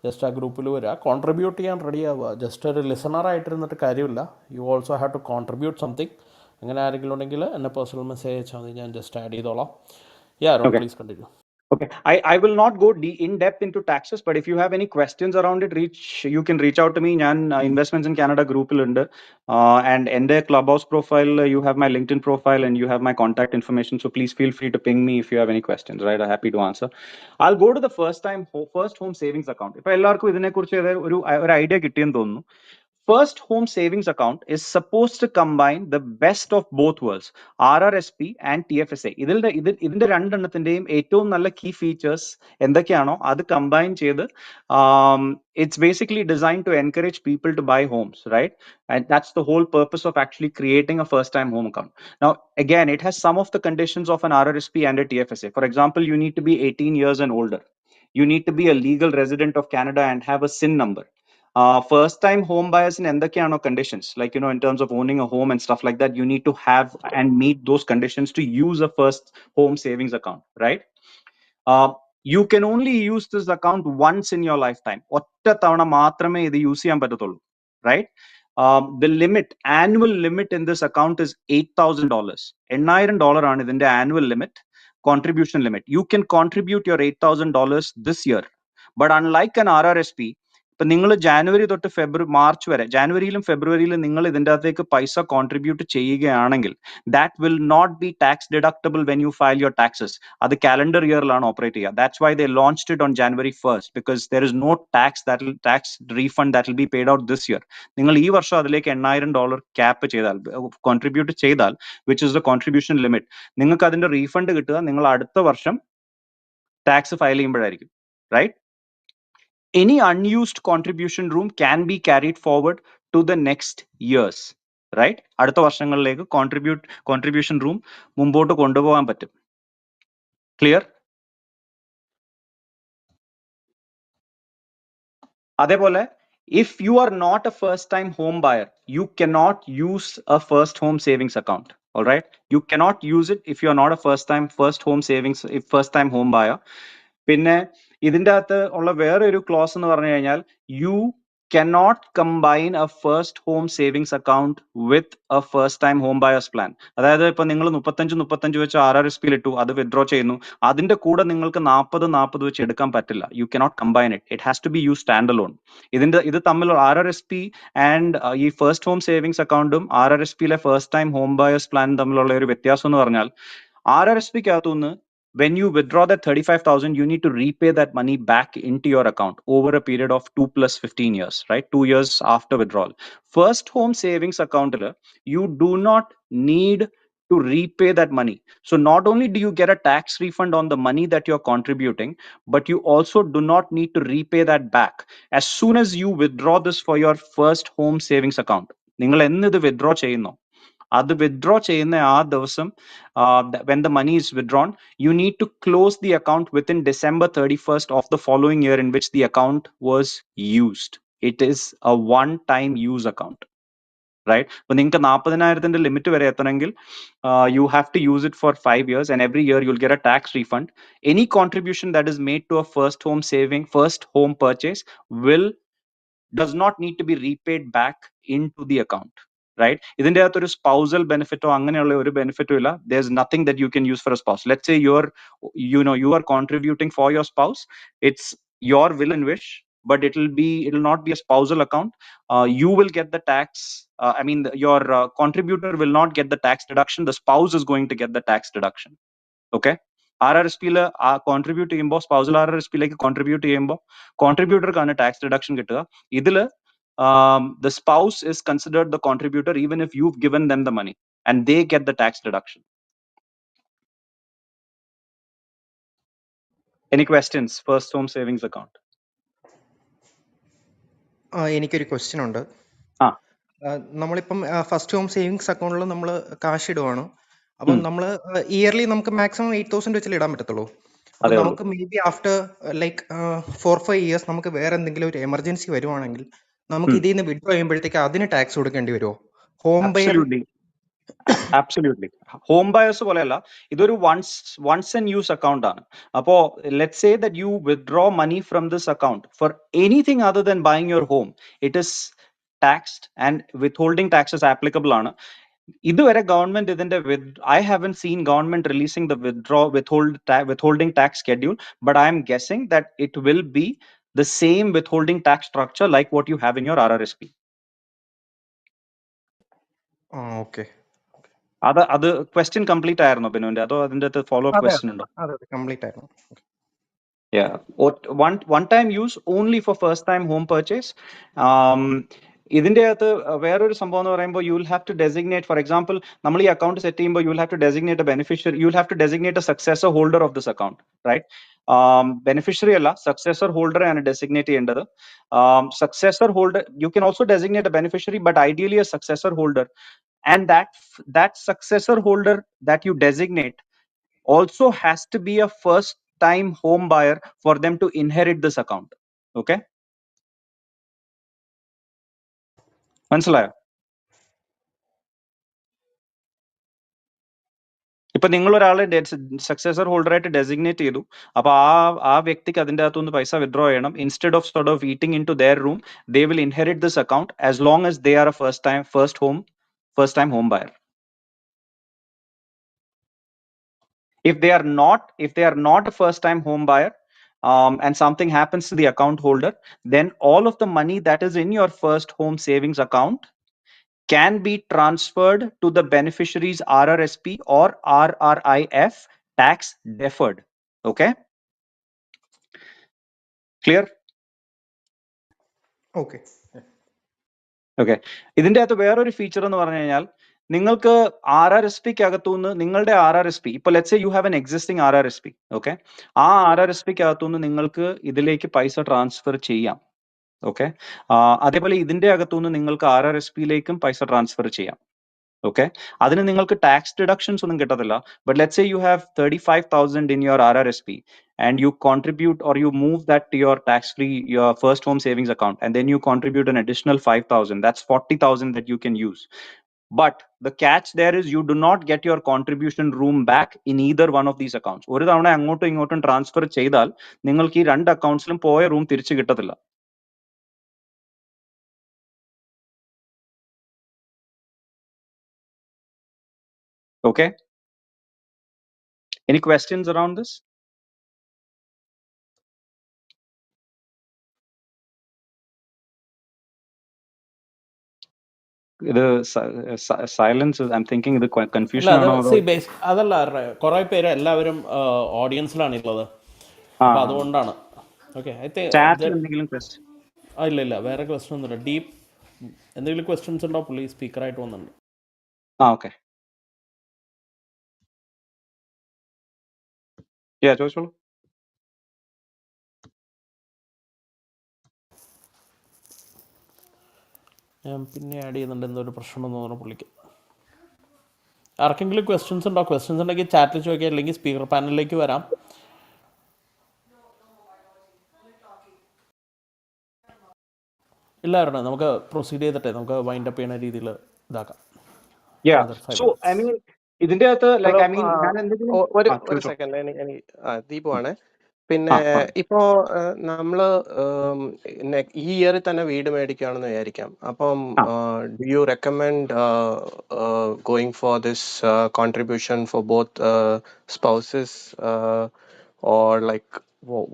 ജസ്റ്റ് ആ ഗ്രൂപ്പിൽ വരിക, കോൺട്രിബ്യൂട്ട് ചെയ്യാൻ റെഡി ആവുക. ജസ്റ്റ് ഒരു ലിസണറായിട്ടിരുന്നിട്ട് കാര്യമില്ല, you also have to contribute something. അങ്ങനെ ആരെങ്കിലും ഉണ്ടെങ്കിൽ എന്നെ പേഴ്സണൽ മെസ്സേജ് അയച്ചാൽ മതി, ഞാൻ ജസ്റ്റ് ആഡ് ചെയ്തോളാം. Yeah, please continue. Okay, I will not go in depth into taxes, but if you have any questions around it, you can reach out to me. ഞാൻ Investments in Canada ഗ്രൂപ്പിൽ ഉണ്ട്, and എൻ്റെ Clubhouse profile, you have my LinkedIn profile and you have my contact information, so please feel free to ping me if you have any questions, right? I'm happy to answer. I'll go to the first home savings account. ഇപ്പോൾ എല്ലാവർക്കും ഇതിനെക്കുറിച്ച് ഒരു idea കിട്ടിയെന്ന് തോന്നുന്നു. First home savings account is supposed to combine the best of both worlds, RRSP and TFSA. ഇതിന്റെ രണ്ടെണ്ണത്തിന്റെയും ഏറ്റവും നല്ല key features എന്തൊക്കെയാണോ അത് combine ചെയ്ത് it's basically designed to encourage people to buy homes, right? And that's the whole purpose of actually creating a first time home account. Now, again, it has some of the conditions of an RRSP and a TFSA. For example, you need to be 18 years and older. You need to be a legal resident of Canada and have a SIN number. First time home buyers in endakyano conditions, like, in terms of owning a home and stuff like that, you need to have and meet those conditions to use a first home savings account, right? You can only use this account once in your lifetime. ഒറ്റ തവണ മാത്രമേ ഇത് use ചെയ്യാൻ പറ്റത്തുള്ളൂ, right? The annual limit in this account is $8,000. $8,000 ആണ് ഇതിന്റെ annual limit, contribution limit. You can contribute your $8,000 this year, but unlike an RRSP, ഇപ്പൊ നിങ്ങൾ ജാനുവരി തൊട്ട് മാർച്ച് വരെ, ജാനുവരിയിലും ഫെബ്രുവരിയിലും നിങ്ങൾ ഇതിൻ്റെ അകത്തേക്ക് പൈസ കോൺട്രിബ്യൂട്ട് ചെയ്യുകയാണെങ്കിൽ that will not be tax deductible when you file your taxes. അത് കാലണ്ടർ ഇയറിലാണ് ഓപ്പറേറ്റ് ചെയ്യുക. That's why they launched it on January 1st, because there is no tax refund that will be paid out this year. നിങ്ങൾ ഈ വർഷം അതിലേക്ക് $8,000 cap ചെയ്താൽ, contribute ചെയ്താൽ, which is the contribution limit, നിങ്ങൾക്ക് അതിന്റെ റീഫണ്ട് കിട്ടുക നിങ്ങൾ അടുത്ത വർഷം ടാക്സ് ഫയൽ ചെയ്യുമ്പോഴായിരിക്കും, right? Any unused contribution room can be carried forward to the next years, right? അടുത്ത വർഷങ്ങളിലേക്ക് contribution room മുമ്പോട്ട് കൊണ്ടുപോകാൻ പറ്റും. Clear? അതേപോലെ, if you are not a first time home buyer, you cannot use a first home savings account. All right, you cannot use it if you are not a first time home buyer. പിന്നെ ഇതിൻ്റെ അകത്ത് ഉള്ള വേറെ ഒരു close എന്ന് പറഞ്ഞു കഴിഞ്ഞാൽ, U cannot combine a first home savings account with a first time home buyers plan. അതായത് ഇപ്പൊ നിങ്ങൾ 35 വെച്ച് RRSP ഇട്ടു, അത് വിഡ്രോ ചെയ്യുന്നു, അതിന്റെ കൂടെ നിങ്ങൾക്ക് 40 വെച്ച് എടുക്കാൻ പറ്റില്ല. You cannot combine it. It has to be used standalone. ഇത് തമ്മിലുള്ള RRSP ആൻഡ് ഈ ഫസ്റ്റ് ഹോം സേവിങ്സ് അക്കൗണ്ടും RRSPയിലെ ഫസ്റ്റ് ടൈം ഹോം ബയേഴ്സ് പ്ലാനും തമ്മിലുള്ള ഒരു വ്യത്യാസം എന്ന് പറഞ്ഞാൽ, RRSPക്കകത്തുനിന്ന് when you withdraw that 35,000, you need to repay that money back into your account over a period of 2 plus 15 years, right? 2 years after withdrawal. First home savings account, you do not need to repay that money. So not only do you get a tax refund on the money that you're contributing, but you also do not need to repay that back as soon as you withdraw this for your first home savings account. നിങ്ങൾ എന്ന് ഇത് withdraw ചെയ്യുന്നു, അത് withdraw ചെയ്യുന്ന ആ ദിവസം, when the money is withdrawn, you need to close the account within December 31st of the following year in which the account was used. It is a one-time use account. Right? But നിങ്ങൾക്ക് 40,000 limit വരെ എത്തണമെങ്കിൽ you have to use it for 5 years, and every year you'll get a tax refund. Any contribution that is made to a first home purchase does not need to be repaid back into the account. Right? ഇതിന്റെ അകത്ത് ഒരു spousal ബെനിഫിറ്റോ അങ്ങനെയുള്ള ഒരു ബെനിഫിറ്റോ ഇല്ല. There's nothing that you can use for a spouse. Let's say you are contributing for your spouse. It's your will and wish, but it'll not be a spousal account. You will get the tax. Your contributor will not get the tax deduction. The spouse is going to get the tax deduction. Okay? RRSP contribute ചെയ്യുമ്പോൾ spousal RRSP ലേക്ക് contribute ചെയ്യുമ്പോൾ കോൺട്രിബ്യൂട്ടർക്കാണ് tax deduction കിട്ടുക. ഇതില് the spouse is considered the contributor even if you've given them the money, and they get the tax deduction. Any questions? First home savings account. എനിക്കൊരു question ഉണ്ട്. ആ നമ്മളിപ്പം first home savings അക്കൗണ്ടിൽ നമ്മൾ കാശ് ഇടുവാണ്. അപ്പം നമ്മൾ ഇയർലി നമുക്ക് മാക്സിമം 8,000 വെച്ചിൽ ഇടാൻ പറ്റത്തുള്ളൂ. അപ്പം നമുക്ക് may be after like 4-5 years നമുക്ക് വേറെ എന്തെങ്കിലും ഒരു എമർജൻസി വരുവാണെങ്കിൽ നമുക്ക് ഇതിൽ നിന്ന് വിഡ്രോ ചെയ്യുമ്പോഴത്തേക്ക് അതിന് ടാക്സ് കൊടുക്കേണ്ടി വരുമോ? Home buyer Absolutely. Home buyers പോലെയല്ല, ഇതൊരു once and use account ആണ്. അപ്പോ let's say that you withdraw money from this account for anything other than buying your home, it is taxed and withholding tax is applicable ആണ്. ഇതുവരെ government ഇതിന്റെ I haven't seen government releasing the withholding tax schedule, but I am guessing that it will be the same withholding tax structure like what you have in your RRSP. Okay. അത് question complete ആയിരുന്നോ ബിനുവിന്റെ, അതോ അതിന്റെ follow up question ഉണ്ടോ? അതെ, complete ആയിരുന്നു. Yeah, one time use only for first time home purchase. ഇതിന്റെ അകത്ത് വേറൊരു സംഭവം എന്ന് പറയുമ്പോൾ you will have to designate, for example, നമ്മൾ ഈ അക്കൗണ്ട് സെറ്റ് ചെയ്യുമ്പോൾ you will have to designate a beneficiary, you will have to designate a successor holder of this account, right? Beneficiary അല്ല, successor holder ആണ് designate ചെയ്യേണ്ടത്. Successor holder, you can also designate a beneficiary, but ideally a successor holder, and that successor holder that you designate also has to be a first time home buyer for them to inherit this account. Okay? മനസ്സിലായോ? ഇപ്പൊ നിങ്ങൾ ഒരാളെ successor holder ആയിട്ട് designate ചെയ്തു. അപ്പൊ ആ വ്യക്തിക്ക് അതിന്റെ അകത്തുനിന്ന് പൈസ വിഡ്രോ ചെയ്യണം. Instead of sort of eating into their room, they will inherit this account as long as they are a first time home buyer. If they are not a first time home buyer, and something happens to the account holder, then all of the money that is in your first home savings account can be transferred to the beneficiary's RRSP or RRIF, tax deferred. Okay? Clear? Okay. Okay. ഇതിന്റെ അകത്ത് വേറൊരു feature എന്ന് പറഞ്ഞു കഴിഞ്ഞാൽ, നിങ്ങൾക്ക് RRSPക്ക് അകത്തുനിന്ന് നിങ്ങളുടെ RRSP, ഇപ്പൊ let's say you have an existing RRSP, okay, ആ RRSPക്ക് അകത്തുനിന്ന് നിങ്ങൾക്ക് ഇതിലേക്ക് പൈസ ട്രാൻസ്ഫർ ചെയ്യാം. ഓക്കെ, അതേപോലെ ഇതിന്റെ അകത്തുനിന്ന് നിങ്ങൾക്ക് RRSPയിലേക്കും പൈസ ട്രാൻസ്ഫർ ചെയ്യാം. ഓക്കെ, അതിന് നിങ്ങൾക്ക് ടാക്സ് ഡിഡക്ഷൻസ് ഒന്നും കിട്ടത്തില്ല. But let's say you have 35,000 in your RRSP and you contribute or you move that to your your first home savings account, and then you contribute an additional 5,000. That's 40,000 that you can use. But the catch there is you do not get your contribution room back in either one of these accounts. ഒരു തവണ അങ്ങോട്ടും ഇങ്ങോട്ടും transfer ചെയ്താൽ നിങ്ങൾക്ക് ഈ രണ്ട് അക്കൗണ്ട്സിലും പോയ room തിരിച്ചു കിട്ടത്തില്ല. Okay? Any questions around this? ഇത് സൈലൻസ്, ഐ എം തിങ്കിങ് ഇത് കൺഫ്യൂഷൻ ആണോ? അതല്ല, കുറെ പേര് എല്ലാവരും ഓഡിയൻസിലാണ് ഉള്ളത്, അപ്പൊ അതുകൊണ്ടാണ്. ഓക്കെ, ഇല്ല വേറെ ക്വസ്റ്റ്യൻ ഒന്നുമില്ല. ഡീപ്പ് എന്തെങ്കിലും ക്വസ്റ്റ്യൻസ് ഉണ്ടോ? പുള്ളി സ്പീക്കറായിട്ട് വന്നിട്ടുണ്ട്. ഓക്കെ, ചോദിച്ചോളൂ. ഞാൻ പിന്നെ ആഡ് ചെയ്യുന്നുണ്ട്, എന്തോ ഒരു പ്രശ്നം എന്ന് പറഞ്ഞ പുള്ളിക്ക്. ആർക്കെങ്കിലും ക്വസ്റ്റ്യൻസ് ഉണ്ടോ? ക്വസ്റ്റ്യൻസ് ഉണ്ടെങ്കിൽ ചാറ്റിൽ ചോദിക്കുക, അല്ലെങ്കിൽ സ്പീക്കർ പാനലിലേക്ക് വരാം. ഇല്ലായിരുന്നു, നമുക്ക് പ്രൊസീഡ് ചെയ്തിട്ടെ നമുക്ക് വൈൻഡ് അപ്പ് ചെയ്യുന്ന രീതിയിൽ ഇതാക്കാം. Yeah. Another 5 So, minutes. I mean, ഇതിന്റെ അകത്ത് ഹലോ, ലൈക്ക് ഐ മീൻ ഞാൻ എന്തെങ്കിലും ഒരു സെക്കൻഡ്, ദീപു ആണ്. പിന്നെ ആ ഇപ്പോ നമ്മള് ഈ ഇയറിൽ തന്നെ വീട് മേടിക്കുകയാണെന്ന് വിചാരിക്കാം. അപ്പം ആ do you recommend going for this contribution for both spouses, or like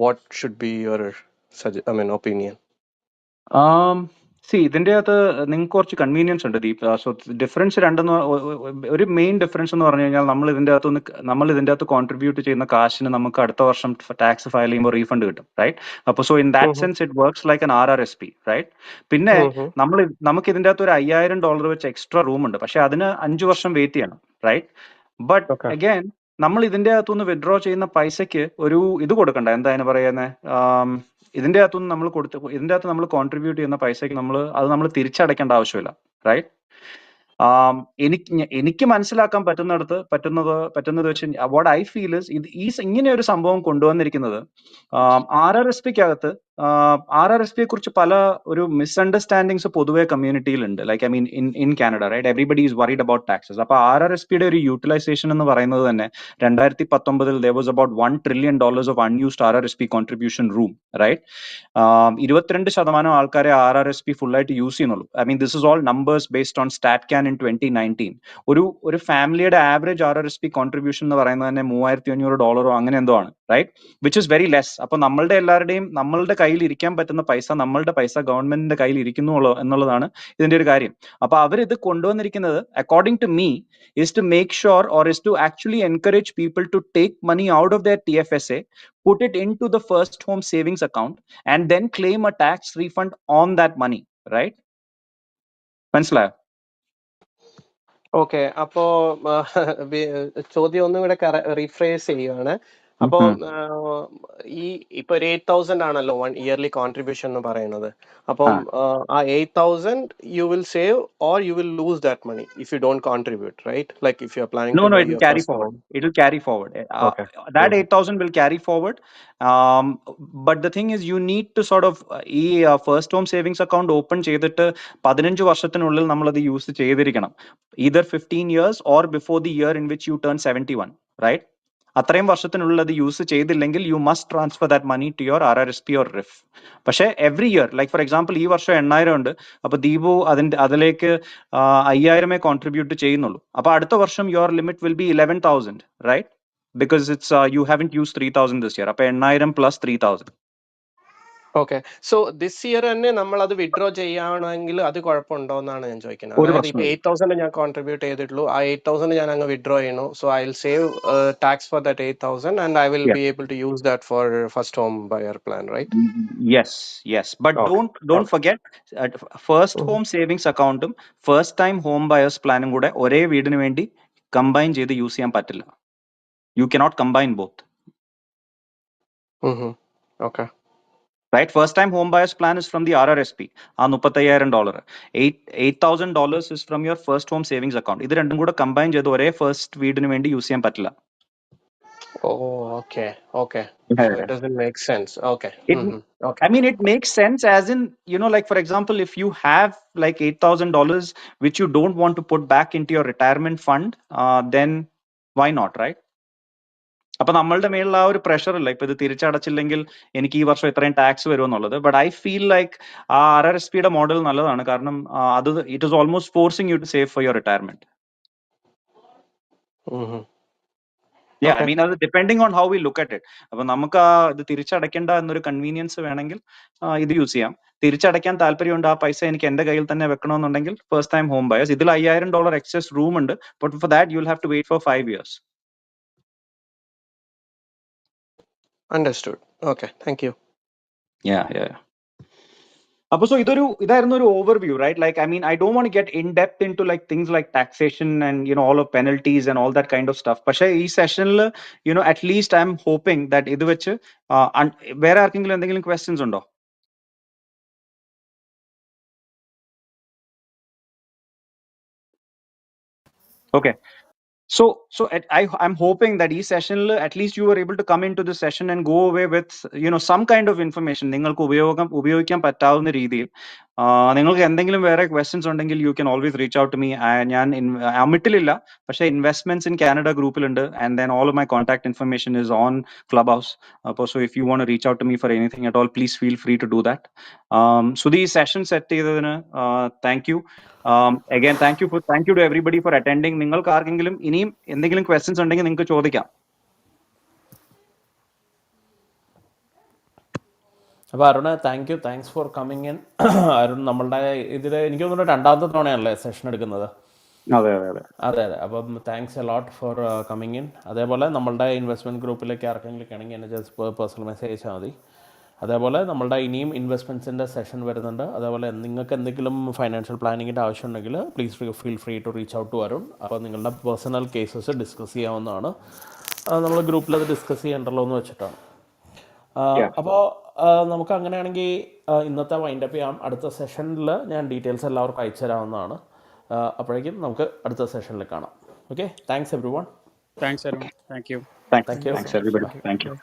what should be your opinion? ഇതിന്റെ അകത്ത് നിങ്ങൾക്ക് കുറച്ച് കൺവീനിയൻസ് ഉണ്ട് ദീപ്. സോ ഡിഫറൻസ് രണ്ടെന്ന് ഒരു മെയിൻ ഡിഫറൻസ് എന്ന് പറഞ്ഞു കഴിഞ്ഞാൽ നമ്മൾ ഇതിന്റെ അകത്ത് കോൺട്രിബ്യൂട്ട് ചെയ്യുന്ന കാശിന് നമുക്ക് അടുത്ത വർഷം ടാക്സ് ഫയൽ ചെയ്യുമ്പോൾ റീഫണ്ട് കിട്ടും, റൈറ്റ്? അപ്പോൾ so in that sense it works like an RRSP, right? പിന്നെ നമുക്ക് ഇതിന്റെ അകത്ത് ഒരു $5,000 വെച്ച് എക്സ്ട്രാ റൂം ഉണ്ട്, പക്ഷെ അതിന് 5 വർഷം വെയിറ്റ് ചെയ്യണം, റൈറ്റ്? But Okay. അഗൈൻ നമ്മൾ ഇതിന്റെ അകത്തുനിന്ന് വിഡ്രോ ചെയ്യുന്ന പൈസയ്ക്ക് ഒരു ഇത് കൊടുക്കണ്ട, എന്താ അതിന് പറയുന്നത്, ഇതിന്റെ അകത്ത് നമ്മൾ കോൺട്രിബ്യൂട്ട് ചെയ്യുന്ന പൈസയ്ക്ക് നമ്മൾ തിരിച്ചടയ്ക്കേണ്ട ആവശ്യമില്ല, റൈറ്റ്? എനിക്ക് മനസ്സിലാക്കാൻ പറ്റുന്നത് വെച്ച് വാട്ട് ഐ ഫീൽ ഇസ് ഇങ്ങനെ ഒരു സംഭവം കൊണ്ടുവന്നിരിക്കുന്നത് RRSPക്കകത്ത് RRSPയെ കുറിച്ച് പല ഒരു മിസ്അണ്ടർസ്റ്റാൻഡിങ്സ് പൊതുവെ കമ്മ്യൂണിറ്റിയിൽ ഉണ്ട്. Like I mean in Canada, right? Everybody is worried about taxes. അപ്പൊ RRSPയുടെ ഒരു യൂട്ടിലൈസേഷൻ എന്ന് പറയുന്നത് തന്നെ 2019 there was about $1 trillion of unused RRSP contribution room, right? 22% ആൾക്കാരെ RRSP ഫുൾ ആയിട്ട് യൂസ് ചെയ്യുന്നുള്ളൂ. I mean this is all numbers based on StatCan in 2019. ഒരു ഫാമിലിയുടെ ആവറേജ് RRSP കോൺട്രിബ്യൂഷൻ എന്ന് പറയുന്നത് തന്നെ $3,500 അങ്ങനെ എന്തോ ആണ്, right? Which is very less. അപ്പൊ നമ്മളുടെ കയ്യിൽ ഇരിക്കാൻ പറ്റുന്ന പൈസ, നമ്മളുടെ പൈസ ഗവൺമെന്റിന്റെ കയ്യിൽ ഇരിക്കുന്നു എന്നുള്ളതാണ് ഇതിന്റെ ഒരു കാര്യം. അപ്പൊ അവരിത് കൊണ്ടുവന്നിരിക്കുന്നത് according to me is to make sure, or is to actually encourage people to take money out of their TFSA, put it into the first home savings account, and then claim a tax refund on that money, right? മനസ്സിലായോ? Okay, അപ്പോ ചോദ്യം ഒന്നും കൂടെ rephrase ചെയ്യുവാണ്. അപ്പോൾ ഇപ്പൊ ഒരു 8,000 ആണല്ലോ ഇയർലി കോൺട്രിബ്യൂഷൻ എന്ന് പറയുന്നത്. അപ്പം ആ 8,000 you will save or you will lose that money if you don't contribute, right? Like if you are planning to buy your first home. It will carry forward. Okay. That 8,000 will carry forward. But the thing is, you need to sort of ഈ first home savings account open ചെയ്തിട്ട് 15 വർഷത്തിനുള്ളിൽ നമ്മൾ അത് use ചെയ്തിരിക്കണം. either 15 years or before the year in which you turn 71, right? അത്രയും വർഷത്തിനുള്ളിൽ അത് use ചെയ്തില്ലെങ്കിൽ you must transfer that money to your RRSP or RIF. പക്ഷേ every year, like for example ഈ വർഷം 8,000 ഉണ്ട്, അപ്പൊ ദീപു അതിലേക്ക് 5,000 കോൺട്രിബ്യൂട്ട് ചെയ്യുന്നുള്ളൂ. അപ്പൊ അടുത്ത വർഷം your limit will be 11,000, right? Because it's you haven't use 3,000 this year. അപ്പൊ 8,000 plus 3,000. Okay, so this year തന്നെ നമ്മൾ അത് വിഡ്രോ ചെയ്യുകയാണെങ്കിൽ അത് കുഴപ്പമുണ്ടോ എന്നാണ് ഞാൻ ചോദിക്കുന്നത്. അതായത് ഇപ്പൊ 8,000 ഞാൻ കോൺട്രിബ്യൂട്ട് ചെയ്തിട്ടുള്ളൂ, ആ 8,000 ഞാൻ അങ്ങ് വിഡ്രോ ചെയ്യുന്നു. So I will save tax for that 8,000 and I will be able to use that for first home buyer plan, right? Yes. But don't forget, first home savings അക്കൗണ്ടും ഫസ്റ്റ് ടൈം ഹോം ബയേഴ്സ് പ്ലാനും കൂടെ ഒരേ വീടിന് വേണ്ടി combine ചെയ്ത് use ചെയ്യാൻ പറ്റില്ല. You cannot combine both. Okay. Right? First time home buyers plan is from the RRSP. $35,000. $8,000 is from your first home savings account. ഇത് രണ്ടും കൂടെ കമ്പൈൻ ചെയ്ത് ഒരേ ഫസ്റ്റ് വീടിന് വേണ്ടി യൂസ് ചെയ്യാൻ പറ്റില്ല. Okay. So it doesn't make sense. Okay. Okay. I mean, it makes sense as in, like for example, if you have like $8,000 which you don't want to put back into your retirement fund, then why not, right? അപ്പൊ നമ്മളുടെ മേലുള്ള ആ ഒരു pressure അല്ല ഇപ്പൊ ഇത് തിരിച്ചടച്ചില്ലെങ്കിൽ എനിക്ക് ഈ വർഷം ഇത്രയും ടാക്സ് വരുമെന്നുള്ളത്. ബട്ട് ഐ ഫീൽ ലൈക്ക് ആ RRSPയുടെ മോഡൽ നല്ലതാണ്, കാരണം അത് it is almost forcing you to save for your retirement. I mean അത് depending on how we look at it. അപ്പൊ നമുക്ക് ഇത് തിരിച്ചടയ്ക്കേണ്ട എന്നൊരു കൺവീനിയൻസ് വേണമെങ്കിൽ ഇത് യൂസ് ചെയ്യാം. തിരിച്ചടയ്ക്കാൻ താല്പര്യമുണ്ട്, ആ പൈസ എനിക്ക് എന്റെ കയ്യിൽ തന്നെ വെക്കണമെന്നുണ്ടെങ്കിൽ ഫസ്റ്റ് ടൈം ഹോം ബയേഴ്സ്, ഇതിൽ $5,000 എക്സസ് റൂം ഉണ്ട്. But for that you will have to wait for 5 years. Understood. Okay, thank you. Yeah. അപ്പൊ സോ ഇതായിരുന്നു ഒരു overview, right? Like I mean I don't want to get in depth in to like things like taxation and all of penalties and all that kind of stuff. പക്ഷേ ഈ സെഷനിൽ at least I am hoping that ഇത് വെച്ച് വേറെ ആർക്കെങ്കിലും എന്തെങ്കിലും questions ഉണ്ടോ? Okay. So I'm hoping that each session at least you were able to come into the session and go away with some kind of information. നിങ്ങൾക്ക് ഉപയോഗിക്കാൻ പറ്റാവുന്ന രീതിയിൽ നിങ്ങൾക്ക് എന്തെങ്കിലും വേറെ questions ഉണ്ടെങ്കിൽ you can always reach out to me. ഞാൻ അമിട്ടിലില്ല, പക്ഷേ ഇൻവെസ്റ്റ്മെന്റ്സ് ഇൻ കാനഡ ഗ്രൂപ്പിലുണ്ട്, and then all of my contact information is on Clubhouse. So if you want to reach out to me for anything at all, please feel free to do that. So the session set ചെയ്തതിന് thank you. Again, thank you to everybody for attending. നിങ്ങൾക്ക് ആർക്കെങ്കിലും ഇനിയും എന്തെങ്കിലും questions ഉണ്ടെങ്കിൽ നിങ്ങൾക്ക് ചോദിക്കാം. അപ്പോൾ Arun, thanks for coming in. Arun നമ്മളുടെ ഇതിൽ എനിക്ക് തോന്നുന്നു രണ്ടാമത്തെ തവണയാണല്ലേ സെഷൻ എടുക്കുന്നത്. അതെ. അപ്പം thanks a lot for coming in. അതേപോലെ നമ്മളുടെ ഇൻവെസ്റ്റ്മെൻറ്റ് ഗ്രൂപ്പിലേക്ക് ആർക്കെങ്കിലും ആണെങ്കിൽ എന്നെ ജസ്റ്റ് പേഴ്സണൽ മെസ്സേജ് അയച്ചാൽ മതി. അതേപോലെ നമ്മളുടെ ഇനിയും ഇൻവെസ്റ്റ്മെൻറ്റ്സിൻ്റെ സെഷൻ വരുന്നുണ്ട്. അതേപോലെ നിങ്ങൾക്ക് എന്തെങ്കിലും ഫൈനാൻഷ്യൽ പ്ലാനിങ്ങിൻ്റെ ആവശ്യമുണ്ടെങ്കിൽ please feel free to reach out to Arun. അപ്പോൾ നിങ്ങളുടെ പേഴ്സണൽ കേസസ് ഡിസ്കസ് ചെയ്യാവുന്നതാണ്. നമ്മൾ ഗ്രൂപ്പിൽ അത് ഡിസ്കസ് ചെയ്യണ്ടല്ലോ എന്ന് വെച്ചിട്ടാണ്. അപ്പോൾ നമുക്ക് അങ്ങനെയാണെങ്കിൽ ഇന്നത്തെ വൈൻഡപ്പ് ചെയ്യാം. അടുത്ത സെഷനിൽ ഞാൻ ഡീറ്റെയിൽസ് എല്ലാവർക്കും അയച്ചു തരാവുന്നതാണ്. അപ്പോഴേക്കും നമുക്ക് അടുത്ത സെഷനിൽ കാണാം. Okay, thanks every one. Thanks Arun. Thank you. Thanks everybody. Thank you.